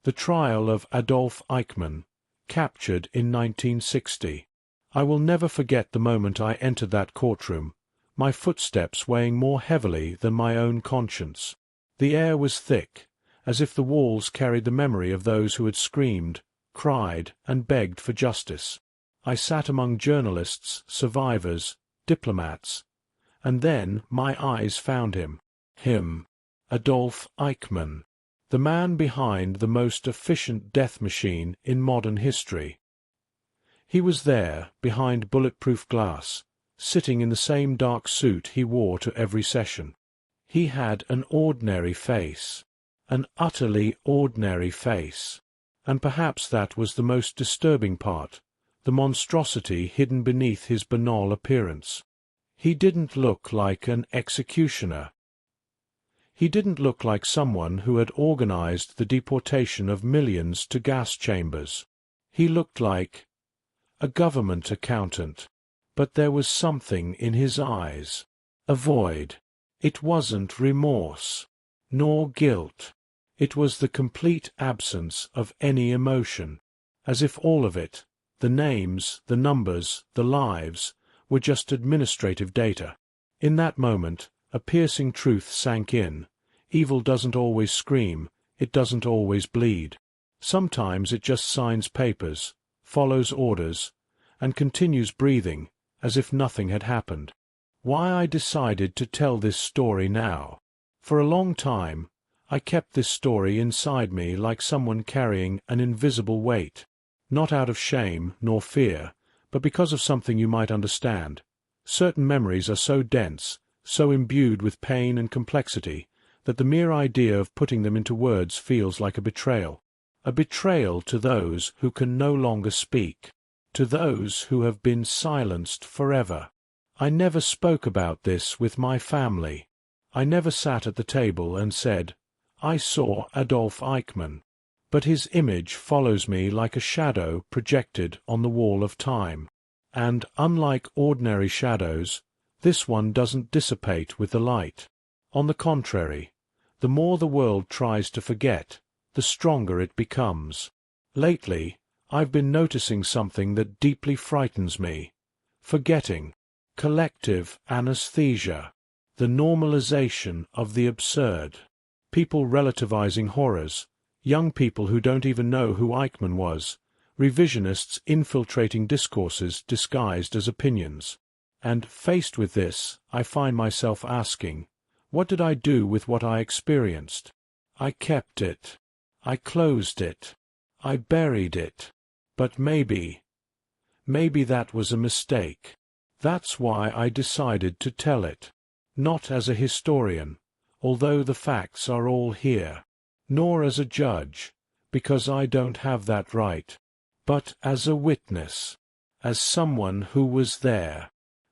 The trial of Adolf Eichmann, captured in 1960. I will never forget the moment I entered that courtroom, my footsteps weighing more heavily than my own conscience. The air was thick, as if the walls carried the memory of those who had screamed, cried, and begged for justice. I sat among journalists, survivors, diplomats, and then my eyes found him. Adolf Eichmann, the man behind the most efficient death machine in modern history. He was there, behind bulletproof glass, sitting in the same dark suit he wore to every session. He had an ordinary face, an utterly ordinary face, and perhaps that was the most disturbing part, the monstrosity hidden beneath his banal appearance. He didn't look like an executioner. He didn't look like someone who had organized the deportation of millions to gas chambers. He looked like a government accountant, but there was something in his eyes, a void. It wasn't remorse, nor guilt. It was the complete absence of any emotion, as if all of it, the names, the numbers, the lives, were just administrative data. In that moment, a piercing truth sank in. Evil doesn't always scream, it doesn't always bleed. Sometimes it just signs papers, follows orders, and continues breathing, as if nothing had happened. Why I decided to tell this story now. For a long time, I kept this story inside me like someone carrying an invisible weight, not out of shame nor fear, but because of something you might understand. Certain memories are so dense, so imbued with pain and complexity, that the mere idea of putting them into words feels like a betrayal to those who can no longer speak, to those who have been silenced forever. I never spoke about this with my family. I never sat at the table and said, "I saw Adolf Eichmann," but his image follows me like a shadow projected on the wall of time. And, unlike ordinary shadows, this one doesn't dissipate with the light. On the contrary, the more the world tries to forget, the stronger it becomes. Lately, I've been noticing something that deeply frightens me. Forgetting. Collective anesthesia. The normalization of the absurd. People relativizing horrors. Young people who don't even know who Eichmann was. Revisionists infiltrating discourses disguised as opinions. And, faced with this, I find myself asking, what did I do with what I experienced? I kept it. I closed it. I buried it. But maybe that was a mistake. That's why I decided to tell it. Not as a historian, although the facts are all here. Nor as a judge, because I don't have that right. But as a witness, as someone who was there,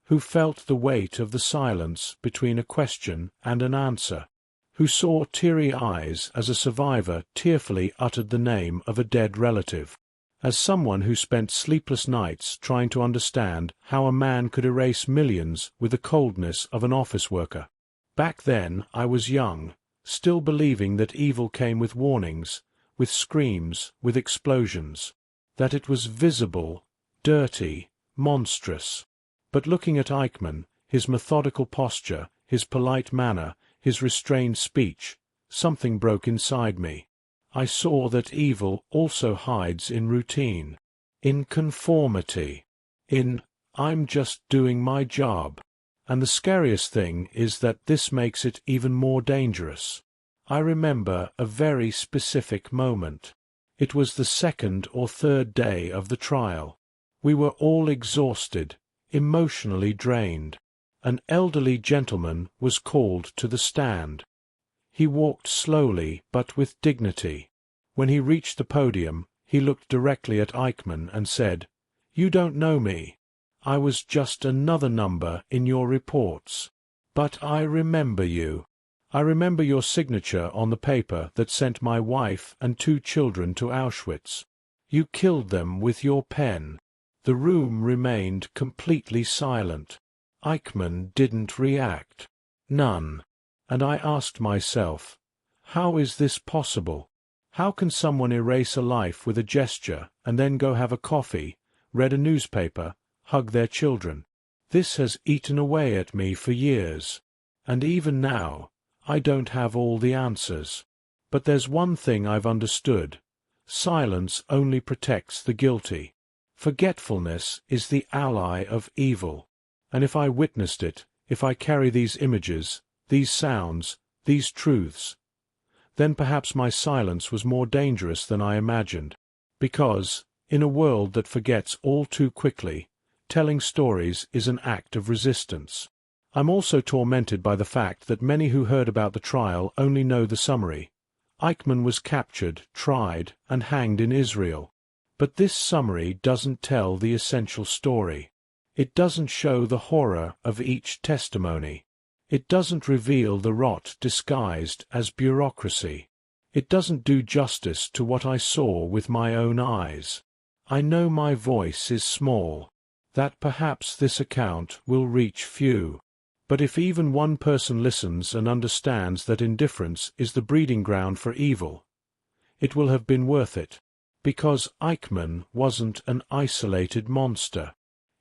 who felt the weight of the silence between a question and an answer, who saw teary eyes as a survivor tearfully uttered the name of a dead relative, as someone who spent sleepless nights trying to understand how a man could erase millions with the coldness of an office worker. Back then I was young, still believing that evil came with warnings, with screams, with explosions, that it was visible, dirty, monstrous. But looking at Eichmann, his methodical posture, his polite manner, his restrained speech, something broke inside me. I saw that evil also hides in routine, in conformity, in "I'm just doing my job." And the scariest thing is that this makes it even more dangerous. I remember a very specific moment. It was the second or third day of the trial. We were all exhausted, emotionally drained. An elderly gentleman was called to the stand. He walked slowly but with dignity. When he reached the podium, he looked directly at Eichmann and said, "You don't know me. I was just another number in your reports. But I remember you. I remember your signature on the paper that sent my wife and 2 children to Auschwitz. You killed them with your pen." The room remained completely silent. Eichmann didn't react. None. And I asked myself, how is this possible? How can someone erase a life with a gesture and then go have a coffee, read a newspaper, hug their children? This has eaten away at me for years. And even now, I don't have all the answers. But there's one thing I've understood. Silence only protects the guilty. Forgetfulness is the ally of evil. And if I witnessed it, if I carry these images, these sounds, these truths, then perhaps my silence was more dangerous than I imagined. Because, in a world that forgets all too quickly, telling stories is an act of resistance. I'm also tormented by the fact that many who heard about the trial only know the summary. Eichmann was captured, tried, and hanged in Israel. But this summary doesn't tell the essential story. It doesn't show the horror of each testimony. It doesn't reveal the rot disguised as bureaucracy. It doesn't do justice to what I saw with my own eyes. I know my voice is small, that perhaps this account will reach few. But if even one person listens and understands that indifference is the breeding ground for evil, it will have been worth it. Because Eichmann wasn't an isolated monster.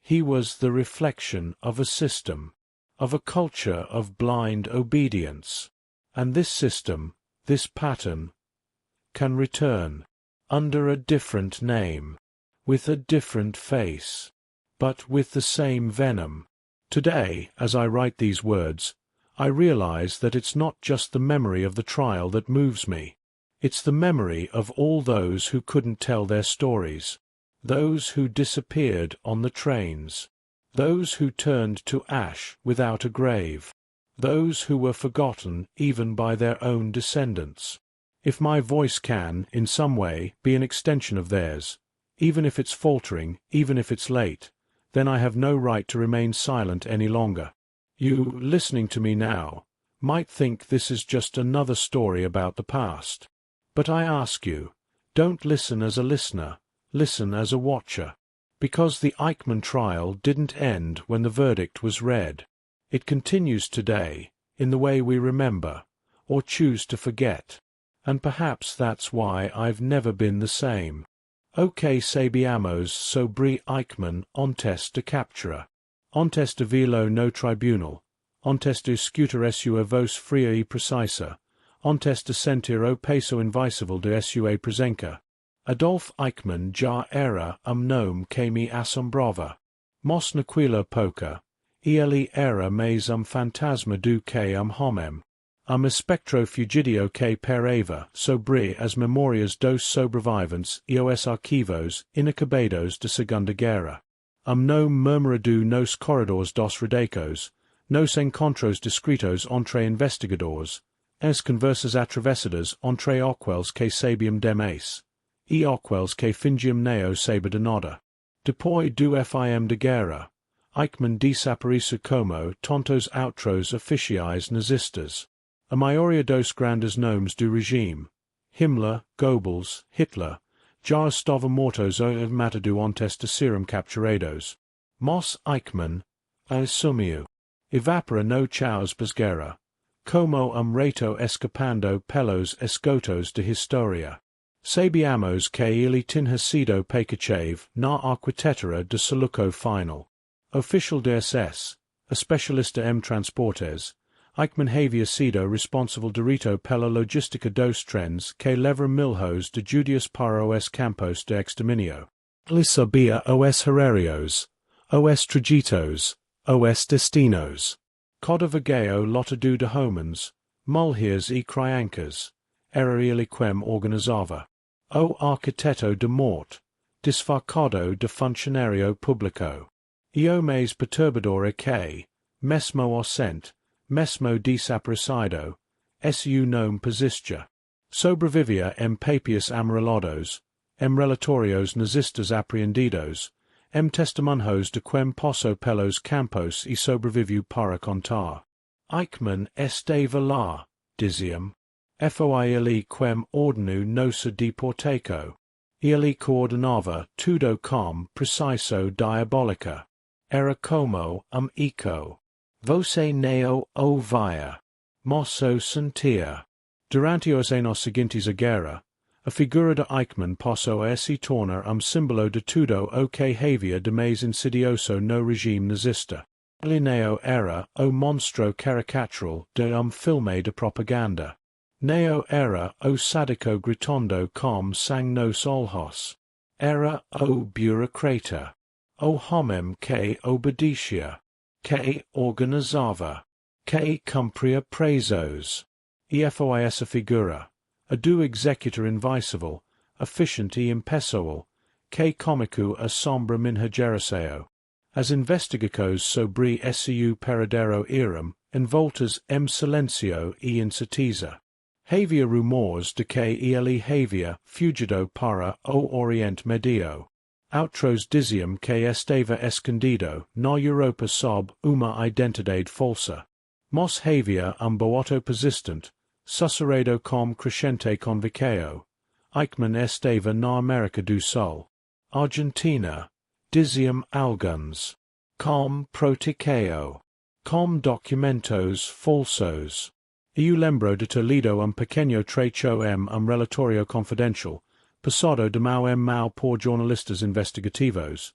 He was the reflection of a system, of a culture of blind obedience. And this system, this pattern, can return, under a different name, with a different face, but with the same venom. Today, as I write these words, I realize that it's not just the memory of the trial that moves me. It's the memory of all those who couldn't tell their stories, those who disappeared on the trains, those who turned to ash without a grave, those who were forgotten even by their own descendants. If my voice can, in some way, be an extension of theirs, even if it's faltering, even if it's late, then I have no right to remain silent any longer. You, listening to me now, might think this is just another story about the past. But I ask you, don't listen as a listener, listen as a watcher. Because the Eichmann trial didn't end when the verdict was read. It continues today, in the way we remember, or choose to forget. And perhaps that's why I've never been the same. Ok sabiamos sobre Eichmann ontes de captura. Ontes de velo no tribunal. Ontes de discutir sua voz fria e precisa. Ontes de sentir o peso invisível de sua presença. Adolf Eichmann já era nome que me assombrava. Mos naquela pouca, ele era mais fantasma do que homem. Espectro fugidio que pairava sobre as memórias dos sobreviventes e os arquivos inacabados de Segunda Guerra. Nome murmurado nos corredores dos redacos, nos encontros discretos entre investigadores, as conversas atravessadas entre aqueles que sabiam demais, e aqueles que fingiam não saber de nada. Depois do fim de guerra, Eichmann desapareceu como tontos outros oficiais nazistas. A maioria dos grandes nomes do regime, Himmler, Goebbels, Hitler, já estavam mortos ou matado antes de serem capturados. Mas Eichmann assumiu. Evapora no chaos basguerra, como rato escapando pelos esgotos de historia. Sabiamos que ele tinha sido pecachev na arquitetura de soluco final. Official de SS, a specialista em transportes, Eichmann havia sido responsible direito pela logística dos trens que levaram milhões de judeus para os campos de exterminio. Ele sabia os horários, os trajetos, os destinos. Código lotado de homens, mulheres e crianças, era ele quem organizava. O arquiteto de morte, disfarçado de funcionário público. E o mais perturbador é que, mesmo ausente, mesmo desaparecido, su nome persistia. Sobrevivia em papias amarelados, em relatorios nazistas apreendidos, em testimonios de quem passou pelos campos e sobreviviu para contar. Eichmann esteve lá, diziam. Foi ele quem ordenou nossa deportação. Ele coordenava tudo com preciso diabólica. Era como eco. Você não ouvia, mas o sentia. Durante os anos seguintes à guerra, a figura de Eichmann posso esse tornar simbolo de tudo o que havia de mais insidioso no regime nazista. Neo era o monstro caricatural de filme de propaganda. Neo era o sadico gritando com sang nos olhos. Era o bureaucrata. O homem que obedecia. Que organizava. Que cumpria prazos. E foi essa figura. A do executor invisível, efficient e impessoal, que comico a sombra minha geração. As investigacos sobre su paradero eram, envoltas silencio e incerteza. Havia rumores de que ele havia fugido para o Oriente Medio. Outros diziam que estava escondido na Europa sob uma identidade falsa. Mas havia boato persistent, sussurrado com crescente convicção. Eichmann estava na América do Sul. Argentina. Diziam alguns. Com proticao. Com documentos falsos. Eu lembro de ter lido pequeno trecho relatorio confidencial, passado de mau por jornalistas investigativos.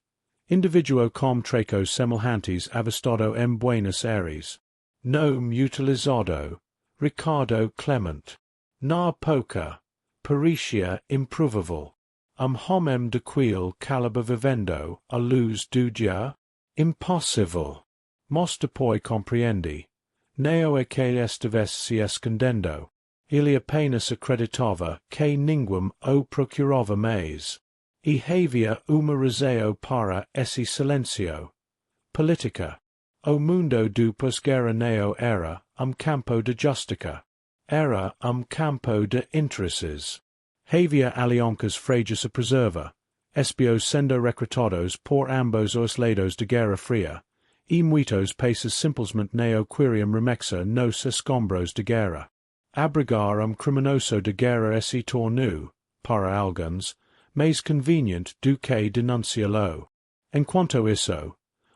Individuo com trechos semelhantes avistado Buenos Aires. Nome utilizado. Ricardo Clement. Na poca. Pericia improvável. Homem de quil calibre vivendo a luz do dia? Impossível. Mas depois compreendi. Neo e que estivesse se escondendo. Ele apenas acreditava que ninguém o procurava mais. E havia uma razão para esse silencio. Política. O mundo do pós-guerra neo era campo de justiça. Era campo de interesses. Havia aliancas frágeis a preserva, espios sendo recrutados por ambos os lados de Guerra Fria, e muitos países simplesmente não queriam remexer nos escombros de guerra. Abrigar criminoso de guerra se tornou, para alguns, mais convenient do que denunciá-lo. Enquanto isso,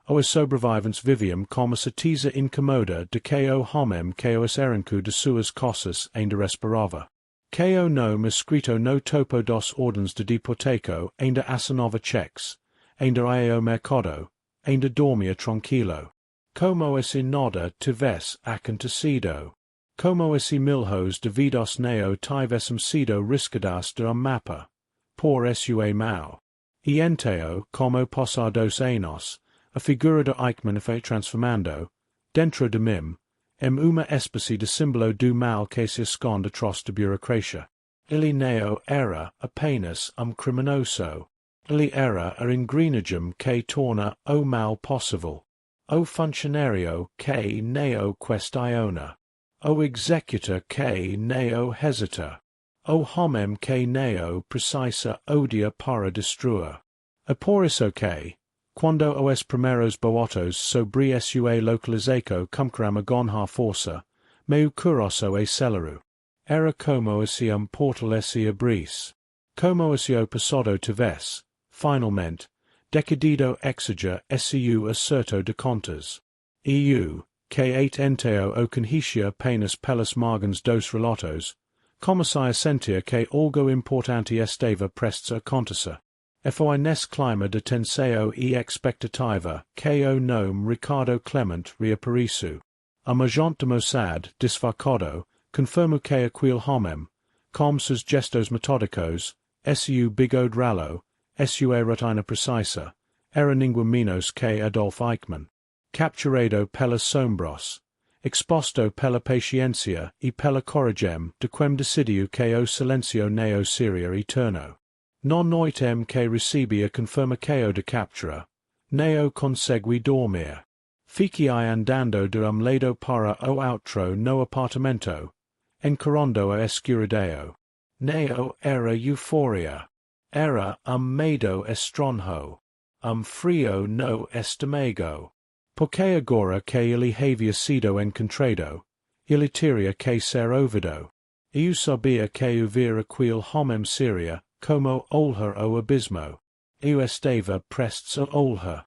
os sobreviventes viviam com a certeza incomoda de que o homem que os arrancou de suas coisas ainda respirava. Que o nome escrito no topo dos ordens de deportação ainda assinava cheques, ainda ia ao mercado, ainda dormia tranquilo. Como esse nada tivesse acontecido. Como esse milhos de vidas neo tivessem sido riscadas de mapa. Por sua mão. E enteo, como passados anos, a figura de Eichmann foi transformando, dentro de mim, uma espécie de símbolo do mal que se esconde atrás da burocracia. Ele neo era apenas criminoso. Ele era a engrenagem que torna o mal possível. O funcionário que neo questiona. O executor que neo hesita. O homem que neo precisa odia para destruir. É por isso que, quando os primeiros boatos sobre sua localização começaram a ganhar força, meu coração acelerou. Era como se portal se abrisse. Como se o passado tivesse, finalmente, decidido exigir su acerto de contas. Eu, que enteo o conhecia apenas pelas margens dos relatos, comecei a sentir que algo importante estava prestes a acontecer. Foi nesse clima de tensão e expectativa que o nome Ricardo Clement reapareceu. Agente de Mossad, disfarçado, confirmou que aquele homem, com seus gestos metódicos, su bigode ralo, sua rotina precisa, era ninguém menos que Adolf Eichmann. Capturado pelas sombras, exposto pela paciência e pela coragem de quem decidiu que o silencio neo seria eterno. Non noitem que recebi a confirmação de captura, neo consegui dormir. Fiquei andando de lado para o outro no apartamento, encarando a escuridão. Neo era euforia. Era medo estranho. Frio no estômago. Porque agora que ele havia sido encontrado, ele teria que ser ouvido. Eu sabia que ouvir aquele homem seria como olhar o abismo. Eu estava prestes a olhar.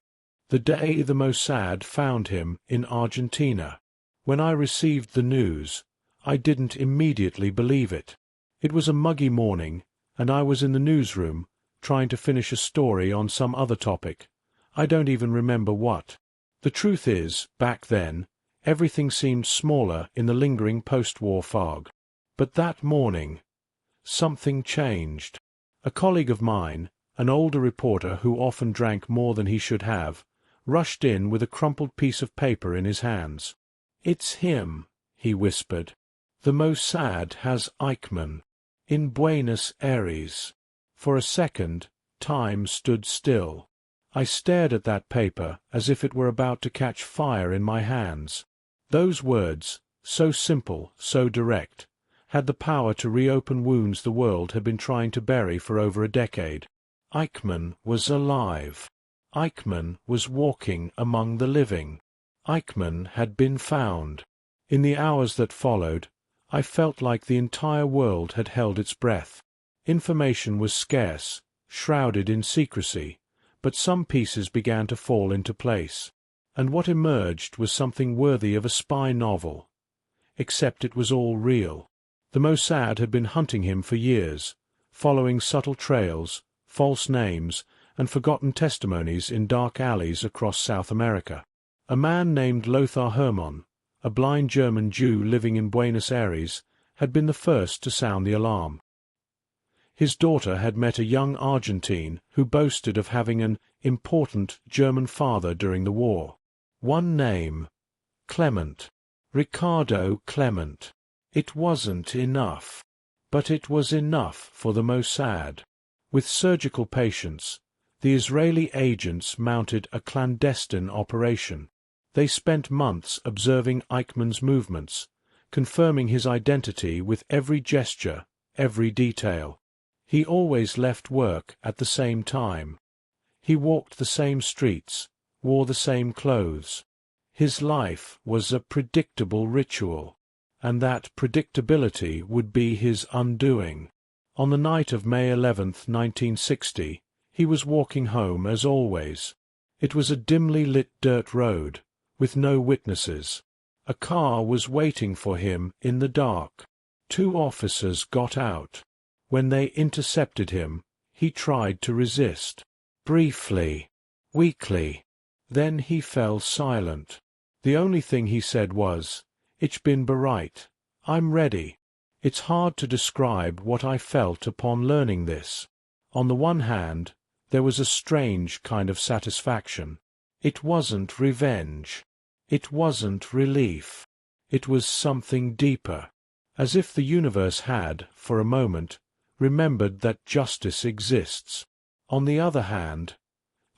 The day the Mossad found him in Argentina. When I received the news, I didn't immediately believe it. It was a muggy morning, and I was in the newsroom, trying to finish a story on some other topic. I don't even remember what. The truth is, back then, everything seemed smaller in the lingering post-war fog. But that morning, something changed. A colleague of mine, an older reporter who often drank more than he should have, rushed in with a crumpled piece of paper in his hands. "It's him," he whispered. "The Mossad has Eichmann. In Buenos Aires." For a second, time stood still. I stared at that paper as if it were about to catch fire in my hands. Those words, so simple, so direct, had the power to reopen wounds the world had been trying to bury for over a decade. Eichmann was alive. Eichmann was walking among the living. Eichmann had been found. In the hours that followed, I felt like the entire world had held its breath. Information was scarce, shrouded in secrecy, but some pieces began to fall into place, and what emerged was something worthy of a spy novel. Except it was all real. The Mossad had been hunting him for years, following subtle trails, false names, and forgotten testimonies in dark alleys across South America. A man named Lothar Hermann, a blind German Jew living in Buenos Aires, had been the first to sound the alarm. His daughter had met a young Argentine who boasted of having an important German father during the war. One name: Clement. Ricardo Clement. It wasn't enough. But it was enough for the Mossad. With surgical patience, the Israeli agents mounted a clandestine operation. They spent months observing Eichmann's movements, confirming his identity with every gesture, every detail. He always left work at the same time. He walked the same streets, wore the same clothes. His life was a predictable ritual, and that predictability would be his undoing. On the night of May 11th, 1960, he was walking home as always. It was a dimly lit dirt road, with no witnesses. A car was waiting for him in the dark. 2 officers got out. When they intercepted him, he tried to resist. Briefly, weakly. Then he fell silent. The only thing he said was, "Ich bin bereit. I'm ready." It's hard to describe what I felt upon learning this. On the one hand, there was a strange kind of satisfaction. It wasn't revenge. It wasn't relief. It was something deeper. As if the universe had, for a moment, remembered that justice exists. On the other hand,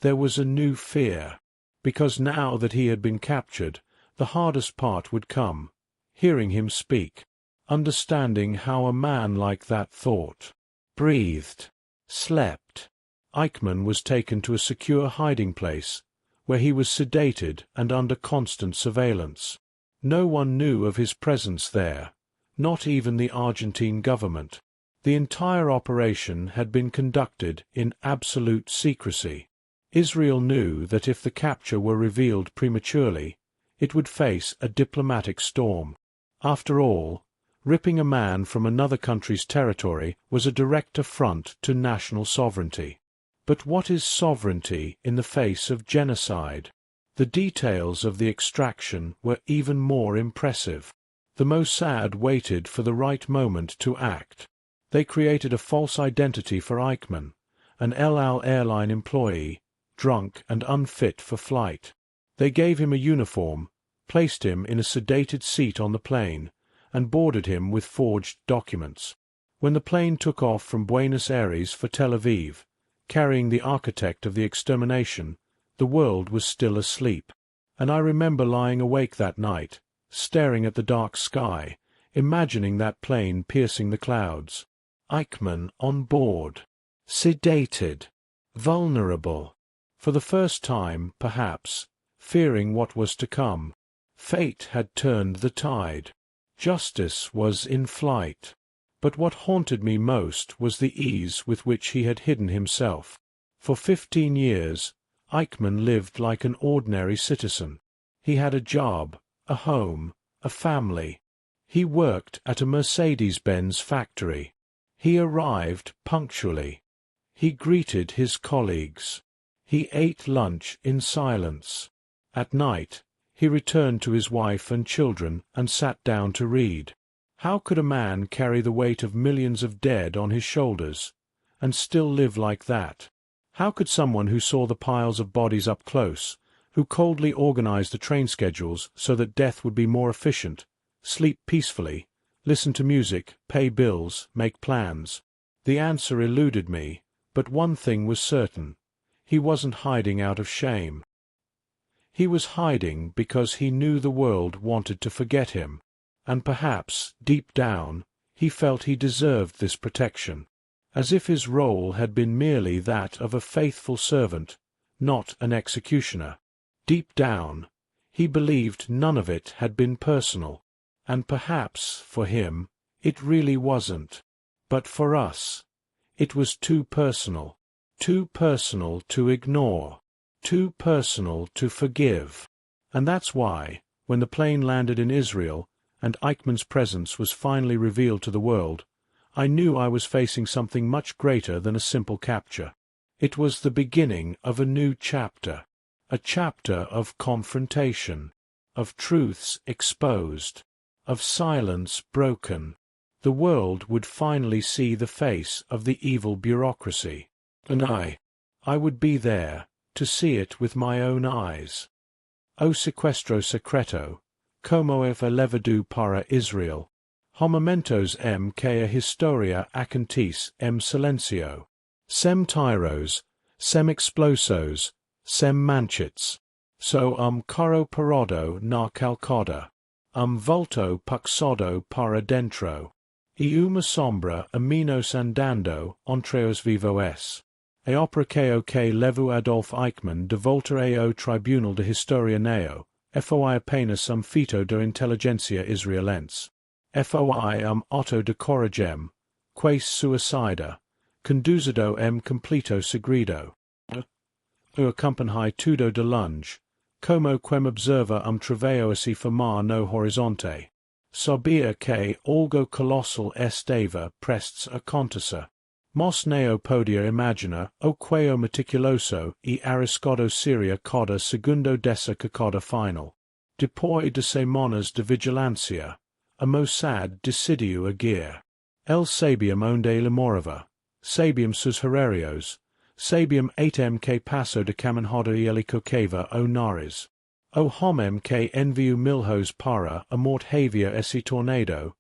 there was a new fear, because now that he had been captured, the hardest part would come, hearing him speak, understanding how a man like that thought, breathed, slept. Eichmann was taken to a secure hiding place, where he was sedated and under constant surveillance. No one knew of his presence there, not even the Argentine government. The entire operation had been conducted in absolute secrecy. Israel knew that if the capture were revealed prematurely, it would face a diplomatic storm. After all, ripping a man from another country's territory was a direct affront to national sovereignty. But what is sovereignty in the face of genocide? The details of the extraction were even more impressive. The Mossad waited for the right moment to act. They created a false identity for Eichmann, an El Al airline employee, drunk and unfit for flight. They gave him a uniform, placed him in a sedated seat on the plane, and boarded him with forged documents. When the plane took off from Buenos Aires for Tel Aviv, carrying the architect of the extermination, the world was still asleep, and I remember lying awake that night, staring at the dark sky, imagining that plane piercing the clouds. Eichmann on board, sedated, vulnerable, for the first time, perhaps, fearing what was to come. Fate had turned the tide. Justice was in flight. But what haunted me most was the ease with which he had hidden himself. For 15 years, Eichmann lived like an ordinary citizen. He had a job, a home, a family. He worked at a Mercedes-Benz factory. He arrived punctually. He greeted his colleagues. He ate lunch in silence. At night, he returned to his wife and children and sat down to read. How could a man carry the weight of millions of dead on his shoulders, and still live like that? How could someone who saw the piles of bodies up close, who coldly organized the train schedules so that death would be more efficient, sleep peacefully, listen to music, pay bills, make plans? The answer eluded me, but one thing was certain. He wasn't hiding out of shame. He was hiding because he knew the world wanted to forget him, and perhaps, deep down, he felt he deserved this protection, as if his role had been merely that of a faithful servant, not an executioner. Deep down, he believed none of it had been personal, and perhaps, for him, it really wasn't. But for us, it was too personal to ignore, too personal to forgive. And that's why, when the plane landed in Israel, and Eichmann's presence was finally revealed to the world, I knew I was facing something much greater than a simple capture. It was the beginning of a new chapter, a chapter of confrontation, of truths exposed, of silence broken. The world would finally see the face of the evil bureaucracy, and I would be there, to see it with my own eyes. O sequestro secreto, como elevedu para Israel, homomentos que a historia acantis silencio, sem tyros, sem explosos, sem manchits, so coro parodo na calcoda, volto paxodo para dentro, e uma sombra menos andando entre os vivos. E opera que levu Adolf Eichmann de volta ao Tribunal de Historia neo, foi apenas fito da intelligência israelense. Foi auto de coragem, quais suicida, conduzido completo segredo. O acompanhai tudo de longe, como quem observa travaio a se formar no horizonte. Sabia que algo colossal estava prestes a acontecer. Mos neo podia imagina o queo meticuloso e arriscado seria coda segundo dessa coda final. Depois de semanas de vigilância, a Mossad decidiu agir. El sabiam onde ele morava, sabiam sus horarios, sabiam atem que passo de caminhada ele cocava o nares. O homem que enviu milhos para a morte-havia esse tornado,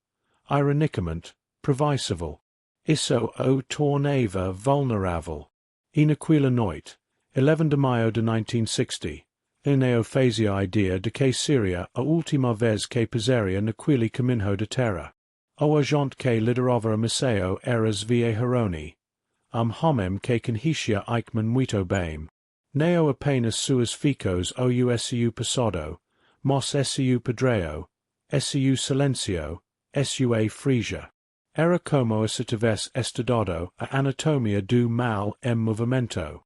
ironicamente, previsível. Isso o tornava vulnerável. E naquela noite, 11 de maio de 1960, eu fazia a ideia de que seria a última vez que pisaria naquele caminho de terra. O agente que liderava a missão era Heroni, homem que conhecia Eichmann muito bem. Neo apenas suas ficos o su passado, mos su pedreo, su silencio, sua frisia. Era como se tivesse estudado a anatomia do mal movimento.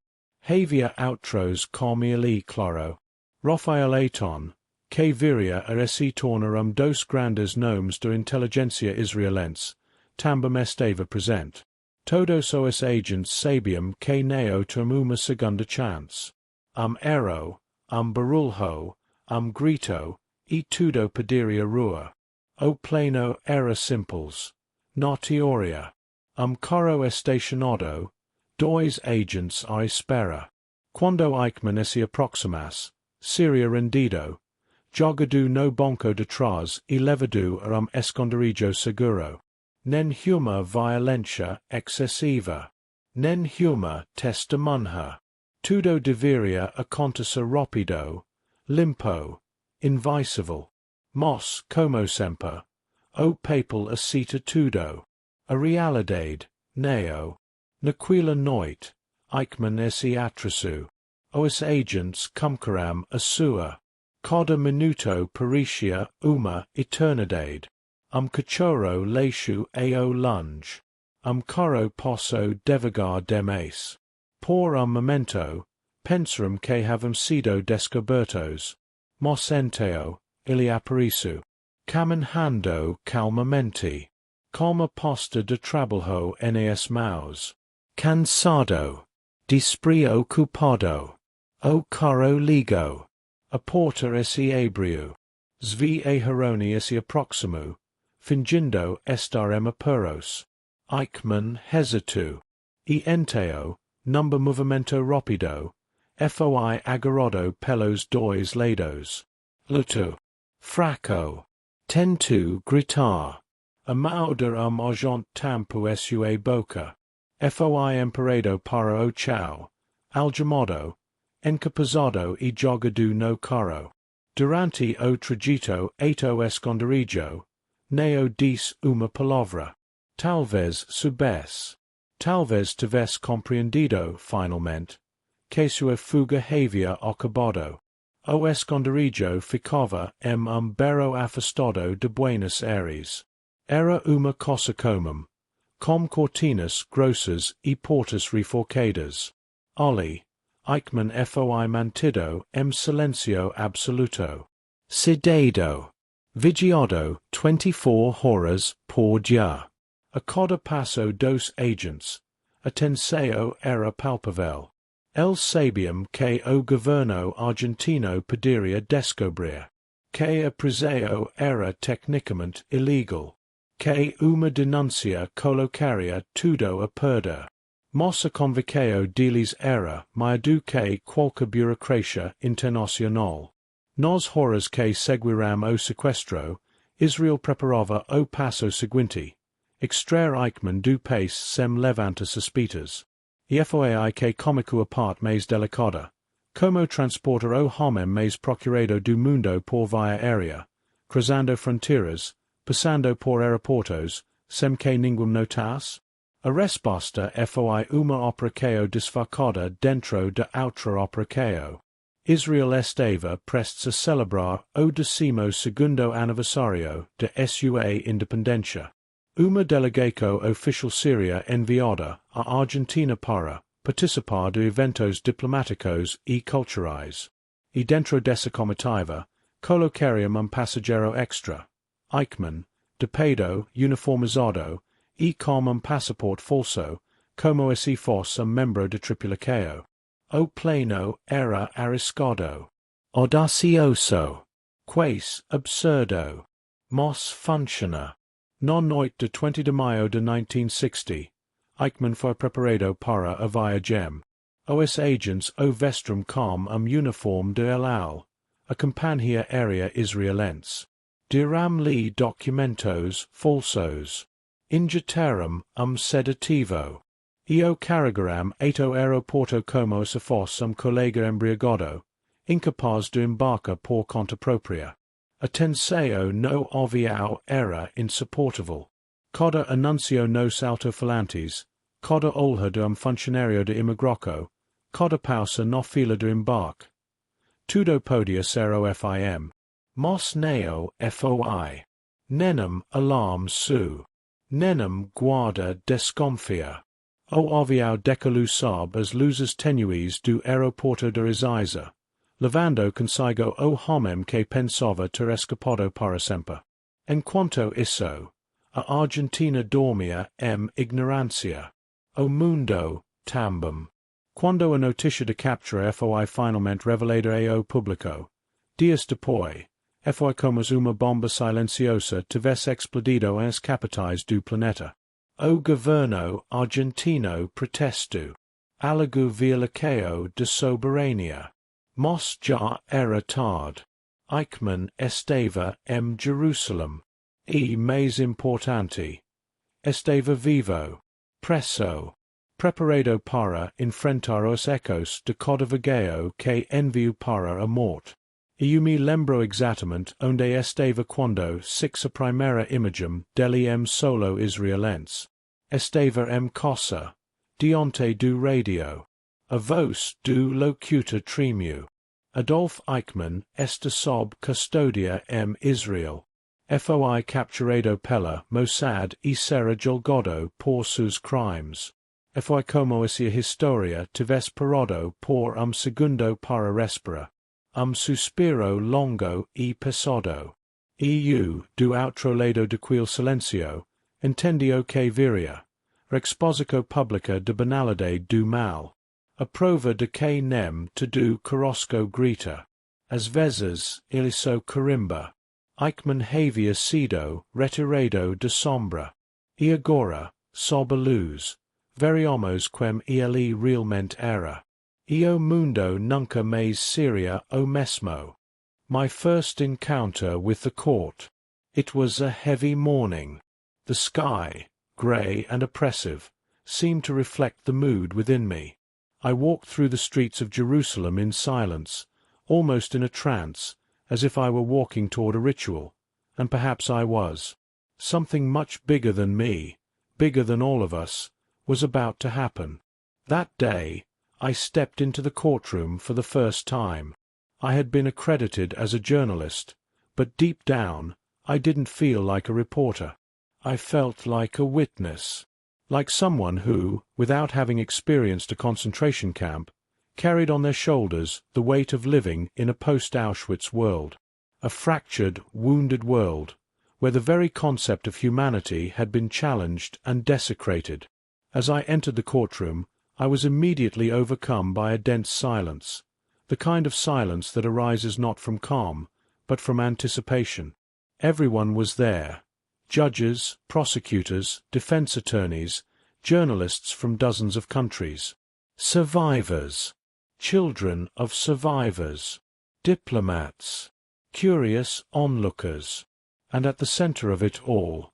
Havia outros como ele claro. Rafael Aiton, que viria a se tornar dos grandes nomes da inteligência israelense, também estava presente. Todos os agentes sabiam que neo tomou uma segunda chance. Ero, barulho, grito, e tudo poderia rua. O plano era simples. Na teoria, coro estacionado, dois agentes à espera. Quando Eichmann se aproximasse, seria rendido, jogado no banco de trás e levado a esconderijo seguro. Nenhuma violência excessiva. Nenhuma testemunha. Tudo deveria acontecer rápido, limpo, invisível. Mas, como sempre, o papel aceita tudo. A realidade, neo. Naquela noite, Eichmann se atrasou. Os agentes cumpriram a sua. Cada minuto parecia uma eternidade. Cachorro leixo ao lunge. Coro posso devagar demais. Por momento, pensaram que havam sido descobertos. Mas então, ele apareceu. Caminhando calmamente. com aposta de trabalho nas maus. Cansado. Despreocupado. O caro ligo. A porter esse ebrio. Zvi e heroni esse aproximu. Fingindo estar em apuros. Eichmann hesitu. E enteo, number movimento rapido. Foi agarrado pelos dois lados. Luto. Fraco. Tentu gritar. Amauder urgent tampo sua boca. Foi emparado para o chao. Algemado. Encapuzado e jogado no carro. Durante o tragito ato esconderijo. Neo dis uma palavra. Talvez soubesse. Talvez tivesse compreendido finalmente. Que sua fuga havia acabado. O esconderijo ficava berro afastado de Buenos Aires. Era uma cosa comum. Com cortinas grossas e portas reforcadas. Oli. Eichmann foi mantido silencio absoluto. Sedado. Vigiado 24 horas por dia. A cada passo dos agents. Atenção era palpável. El sabiam que o governo argentino poderia descobrir. Que a prisão era tecnicamente illegal. Que uma denúncia colocaria tudo a perder. Moça convicao deles era maior do que qualquer burocracia internacional. Nos horas que seguiram o sequestro, Israel preparava o passo seguinte. Extrair Eichmann do país sem levanta suspeitas. E foi que comico a parte mais delicada. Como transportar o homem mais procurado do mundo por via aérea, cruzando fronteiras, passando por aeroportos, sem que ninguém notasse? A resposta foi uma operação desfocada dentro de outra operação. Israel estava prestes a celebrar o 12º aniversário de sua independência. Uma delegação oficial síria enviada à Argentina para participar de eventos diplomáticos e culturais. E dentro dessa comitiva, colocariam passageiro extra. Eichmann, de pedo uniformizado, e com passaporte falso, como se fosse membro de triplicao. O plano era arriscado. Audacioso. Quase absurdo. Mas funciona. Na noite de 20 de maio de 1960, Eichmann foi preparado para a viagem. Os agents o vestrum com uniforme de elal. A companhia aérea israelense. Diram-lhe documentos falsos. Injetaram sedativo. E o carregaram ato aeroporto como se fosse colega embriagado, incapaz de embarcar por conta própria. A tensão no avião era insuportável. Cada anúncio nos alto-falantes, cada olha de funcionário de imigração, cada pausa na fila de embarque. Tudo podia ser o FIM. Mas neo foi. Nenhum alarme su. Nenhum guarda desconfia. O avião decolou sob as luzes tenues do aeroporto de Ezeiza, levando consigo o homem que pensava ter escapado para sempre. Enquanto isso, a Argentina dormia ignorância. O mundo também. Quando a notícia de captura foi finalmente revelada ao público, dias depois, foi como se uma bomba silenciosa tivesse explodido nas capitais do planeta. O governo argentino protesto. Algo violacao de soberania. Mas já era tarde. Eichmann estava Jerusalém. E mais importante, estava vivo. Preso. Preparado para enfrentar os ecos de Código que enviou para a morte. E me lembro exatamente onde estava quando a primeira imagem dele solo israelense. Estava cosa, diante do radio. A voz do locutor tremeu. Adolf Eichmann está sob custódia Israel. Foi capturado pela Mossad e será julgado por seus crimes. Foi como se a história tivesse parado por segundo para respirar. Suspiro longo e pesado. Do outro lado daquele silencio, Intendio que viria, rexposico publica de banalidade do mal, a prova de que nem tudo corosco grita, as vezes iliso carimba, Eichmann havia sido retirado de sombra, e agora, sob a luz, veriomos quem ele realmente era. O mundo nunca mais seria o mesmo. My first encounter with the court. It was a heavy morning. The sky, grey and oppressive, seemed to reflect the mood within me. I walked through the streets of Jerusalem in silence, almost in a trance, as if I were walking toward a ritual, and perhaps I was. Something much bigger than me, bigger than all of us, was about to happen. That day, I stepped into the courtroom for the first time. I had been accredited as a journalist, but deep down, I didn't feel like a reporter. I felt like a witness, like someone who, without having experienced a concentration camp, carried on their shoulders the weight of living in a post-Auschwitz world, a fractured, wounded world, where the very concept of humanity had been challenged and desecrated. As I entered the courtroom, I was immediately overcome by a dense silence, the kind of silence that arises not from calm, but from anticipation. Everyone was there. Judges, prosecutors, defense attorneys, journalists from dozens of countries. Survivors. Children of survivors. Diplomats. Curious onlookers. And at the center of it all,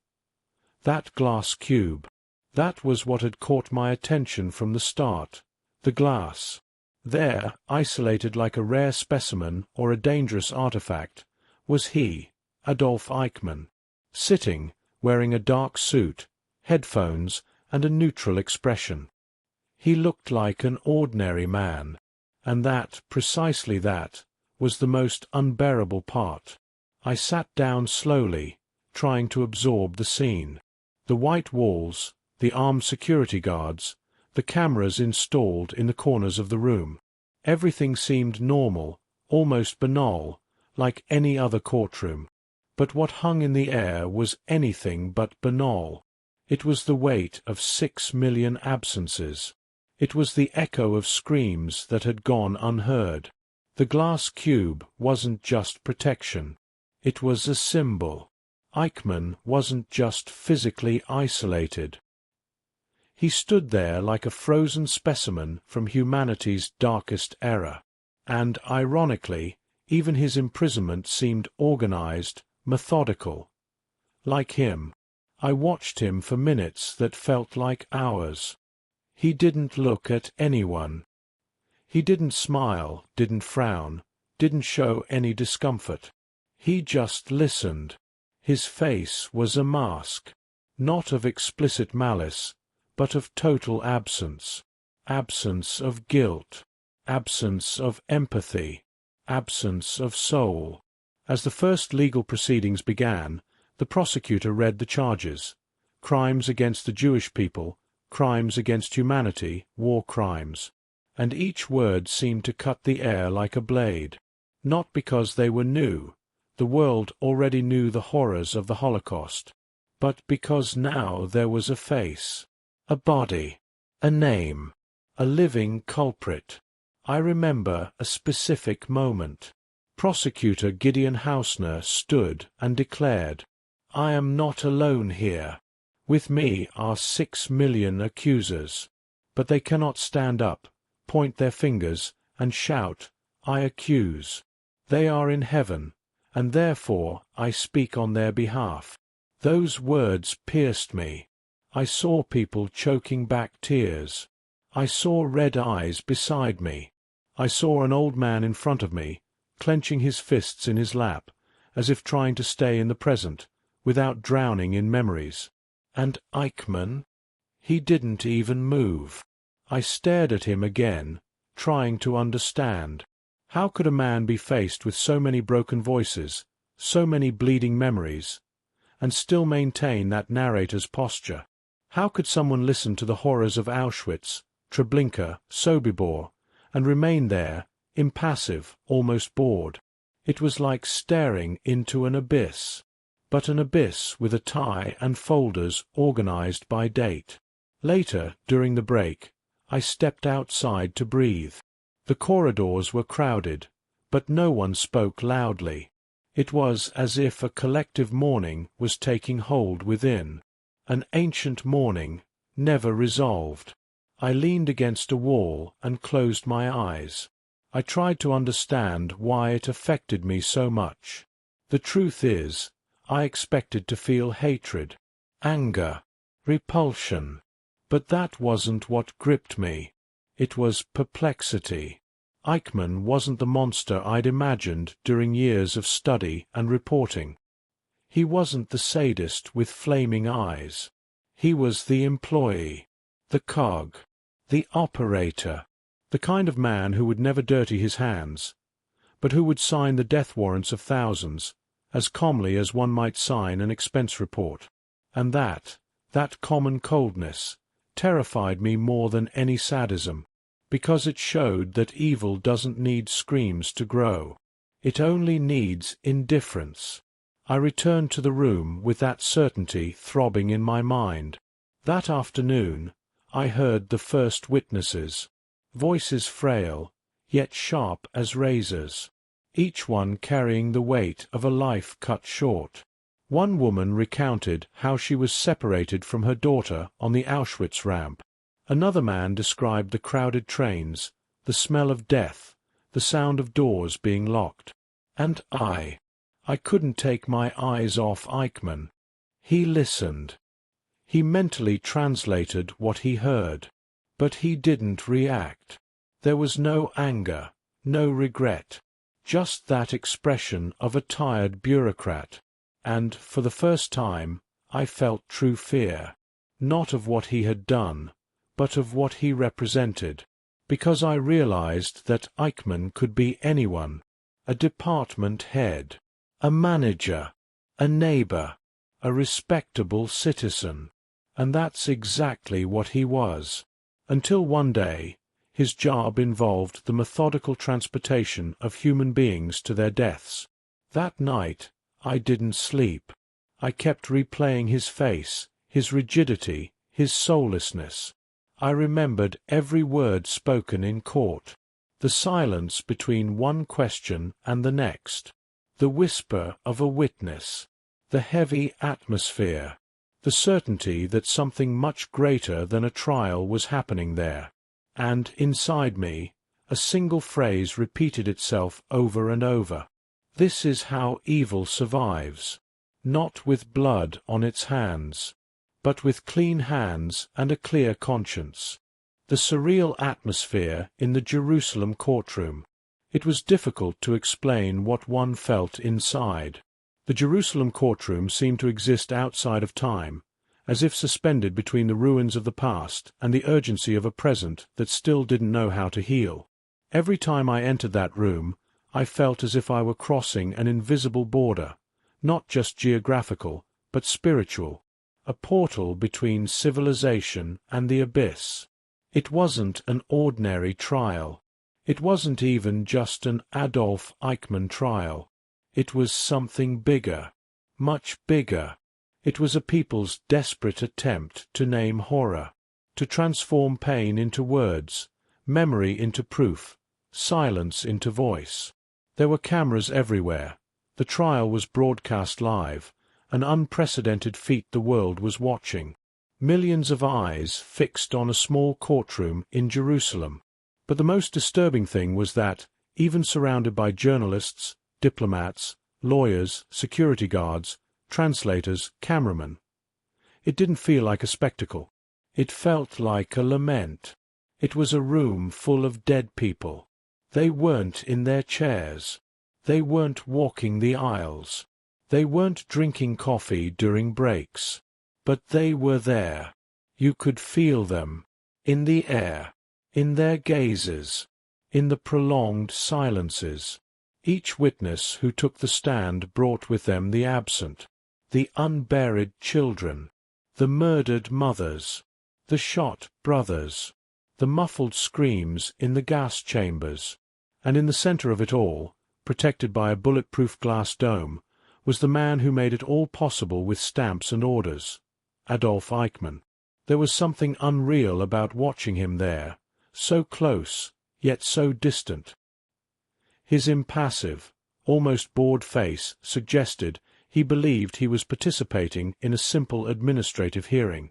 that glass cube. That was what had caught my attention from the start. The glass. There, isolated like a rare specimen or a dangerous artifact, was he, Adolf Eichmann, sitting, wearing a dark suit, headphones, and a neutral expression. He looked like an ordinary man, and that, precisely that, was the most unbearable part. I sat down slowly, trying to absorb the scene. The white walls, the armed security guards, the cameras installed in the corners of the room. Everything seemed normal, almost banal, like any other courtroom. But what hung in the air was anything but banal. It was the weight of 6 million absences. It was the echo of screams that had gone unheard. The glass cube wasn't just protection. It was a symbol. Eichmann wasn't just physically isolated. He stood there like a frozen specimen from humanity's darkest era. And, ironically, even his imprisonment seemed organized, methodical. Like him, I watched him for minutes that felt like hours. He didn't look at anyone. He didn't smile, didn't frown, didn't show any discomfort. He just listened. His face was a mask, not of explicit malice, but of total absence. Absence of guilt, absence of empathy, absence of soul. As the first legal proceedings began, the prosecutor read the charges: crimes against the Jewish people, crimes against humanity, war crimes. And each word seemed to cut the air like a blade. Not because they were new, the world already knew the horrors of the Holocaust, but because now there was a face, a body, a name, a living culprit. I remember a specific moment. Prosecutor Gideon Hausner stood and declared, "I am not alone here. With me are 6 million accusers, but they cannot stand up, point their fingers, and shout, 'I accuse.' They are in heaven, and therefore I speak on their behalf." Those words pierced me. I saw people choking back tears. I saw red eyes beside me. I saw an old man in front of me, clenching his fists in his lap, as if trying to stay in the present, without drowning in memories. And Eichmann? He didn't even move. I stared at him again, trying to understand. How could a man be faced with so many broken voices, so many bleeding memories, and still maintain that narrator's posture? How could someone listen to the horrors of Auschwitz, Treblinka, Sobibor, and remain there, impassive, almost bored? It was like staring into an abyss. but an abyss with a tie and folders organized by date. Later, during the break, I stepped outside to breathe. The corridors were crowded, but no one spoke loudly. It was as if a collective mourning was taking hold within, an ancient mourning, never resolved. I leaned against a wall and closed my eyes. I tried to understand why it affected me so much. The truth is, I expected to feel hatred, anger, repulsion. But that wasn't what gripped me. It was perplexity. Eichmann wasn't the monster I'd imagined during years of study and reporting. He wasn't the sadist with flaming eyes. He was the employee, the cog, the operator, the kind of man who would never dirty his hands, but who would sign the death warrants of thousands, as calmly as one might sign an expense report. And that common coldness, terrified me more than any sadism, because it showed that evil doesn't need screams to grow. It only needs indifference. I returned to the room with that certainty throbbing in my mind. That afternoon, I heard the first witnesses, voices frail, yet sharp as razors, each one carrying the weight of a life cut short. One woman recounted how she was separated from her daughter on the Auschwitz ramp. Another man described the crowded trains, the smell of death, the sound of doors being locked. And I couldn't take my eyes off Eichmann. He listened. He mentally translated what he heard. But he didn't react. There was no anger, no regret, just that expression of a tired bureaucrat. And, for the first time, I felt true fear, not of what he had done, but of what he represented, because I realized that Eichmann could be anyone, a department head, a manager, a neighbor, a respectable citizen. And that's exactly what he was. Until one day, his job involved the methodical transportation of human beings to their deaths. That night, I didn't sleep. I kept replaying his face, his rigidity, his soullessness. I remembered every word spoken in court, the silence between one question and the next, the whisper of a witness, the heavy atmosphere, the certainty that something much greater than a trial was happening there. And inside me, a single phrase repeated itself over and over. This is how evil survives, not with blood on its hands, but with clean hands and a clear conscience. The surreal atmosphere in the Jerusalem courtroom. It was difficult to explain what one felt inside. The Jerusalem courtroom seemed to exist outside of time, as if suspended between the ruins of the past and the urgency of a present that still didn't know how to heal. Every time I entered that room, I felt as if I were crossing an invisible border, not just geographical, but spiritual, a portal between civilization and the abyss. It wasn't an ordinary trial. It wasn't even just an Adolf Eichmann trial. It was something bigger, much bigger. It was a people's desperate attempt to name horror, to transform pain into words, memory into proof, silence into voice. There were cameras everywhere. The trial was broadcast live, an unprecedented feat the world was watching. Millions of eyes fixed on a small courtroom in Jerusalem. But the most disturbing thing was that, even surrounded by journalists, diplomats, lawyers, security guards, translators, cameramen, it didn't feel like a spectacle. It felt like a lament. It was a room full of dead people. They weren't in their chairs. They weren't walking the aisles. They weren't drinking coffee during breaks. But they were there. You could feel them, in the air, in their gazes, in the prolonged silences. Each witness who took the stand brought with them the absent, the unburied children, the murdered mothers, the shot brothers, the muffled screams in the gas chambers. And in the center of it all, protected by a bulletproof glass dome, was the man who made it all possible with stamps and orders, Adolf Eichmann. There was something unreal about watching him there, so close, yet so distant. His impassive, almost bored face suggested he believed he was participating in a simple administrative hearing.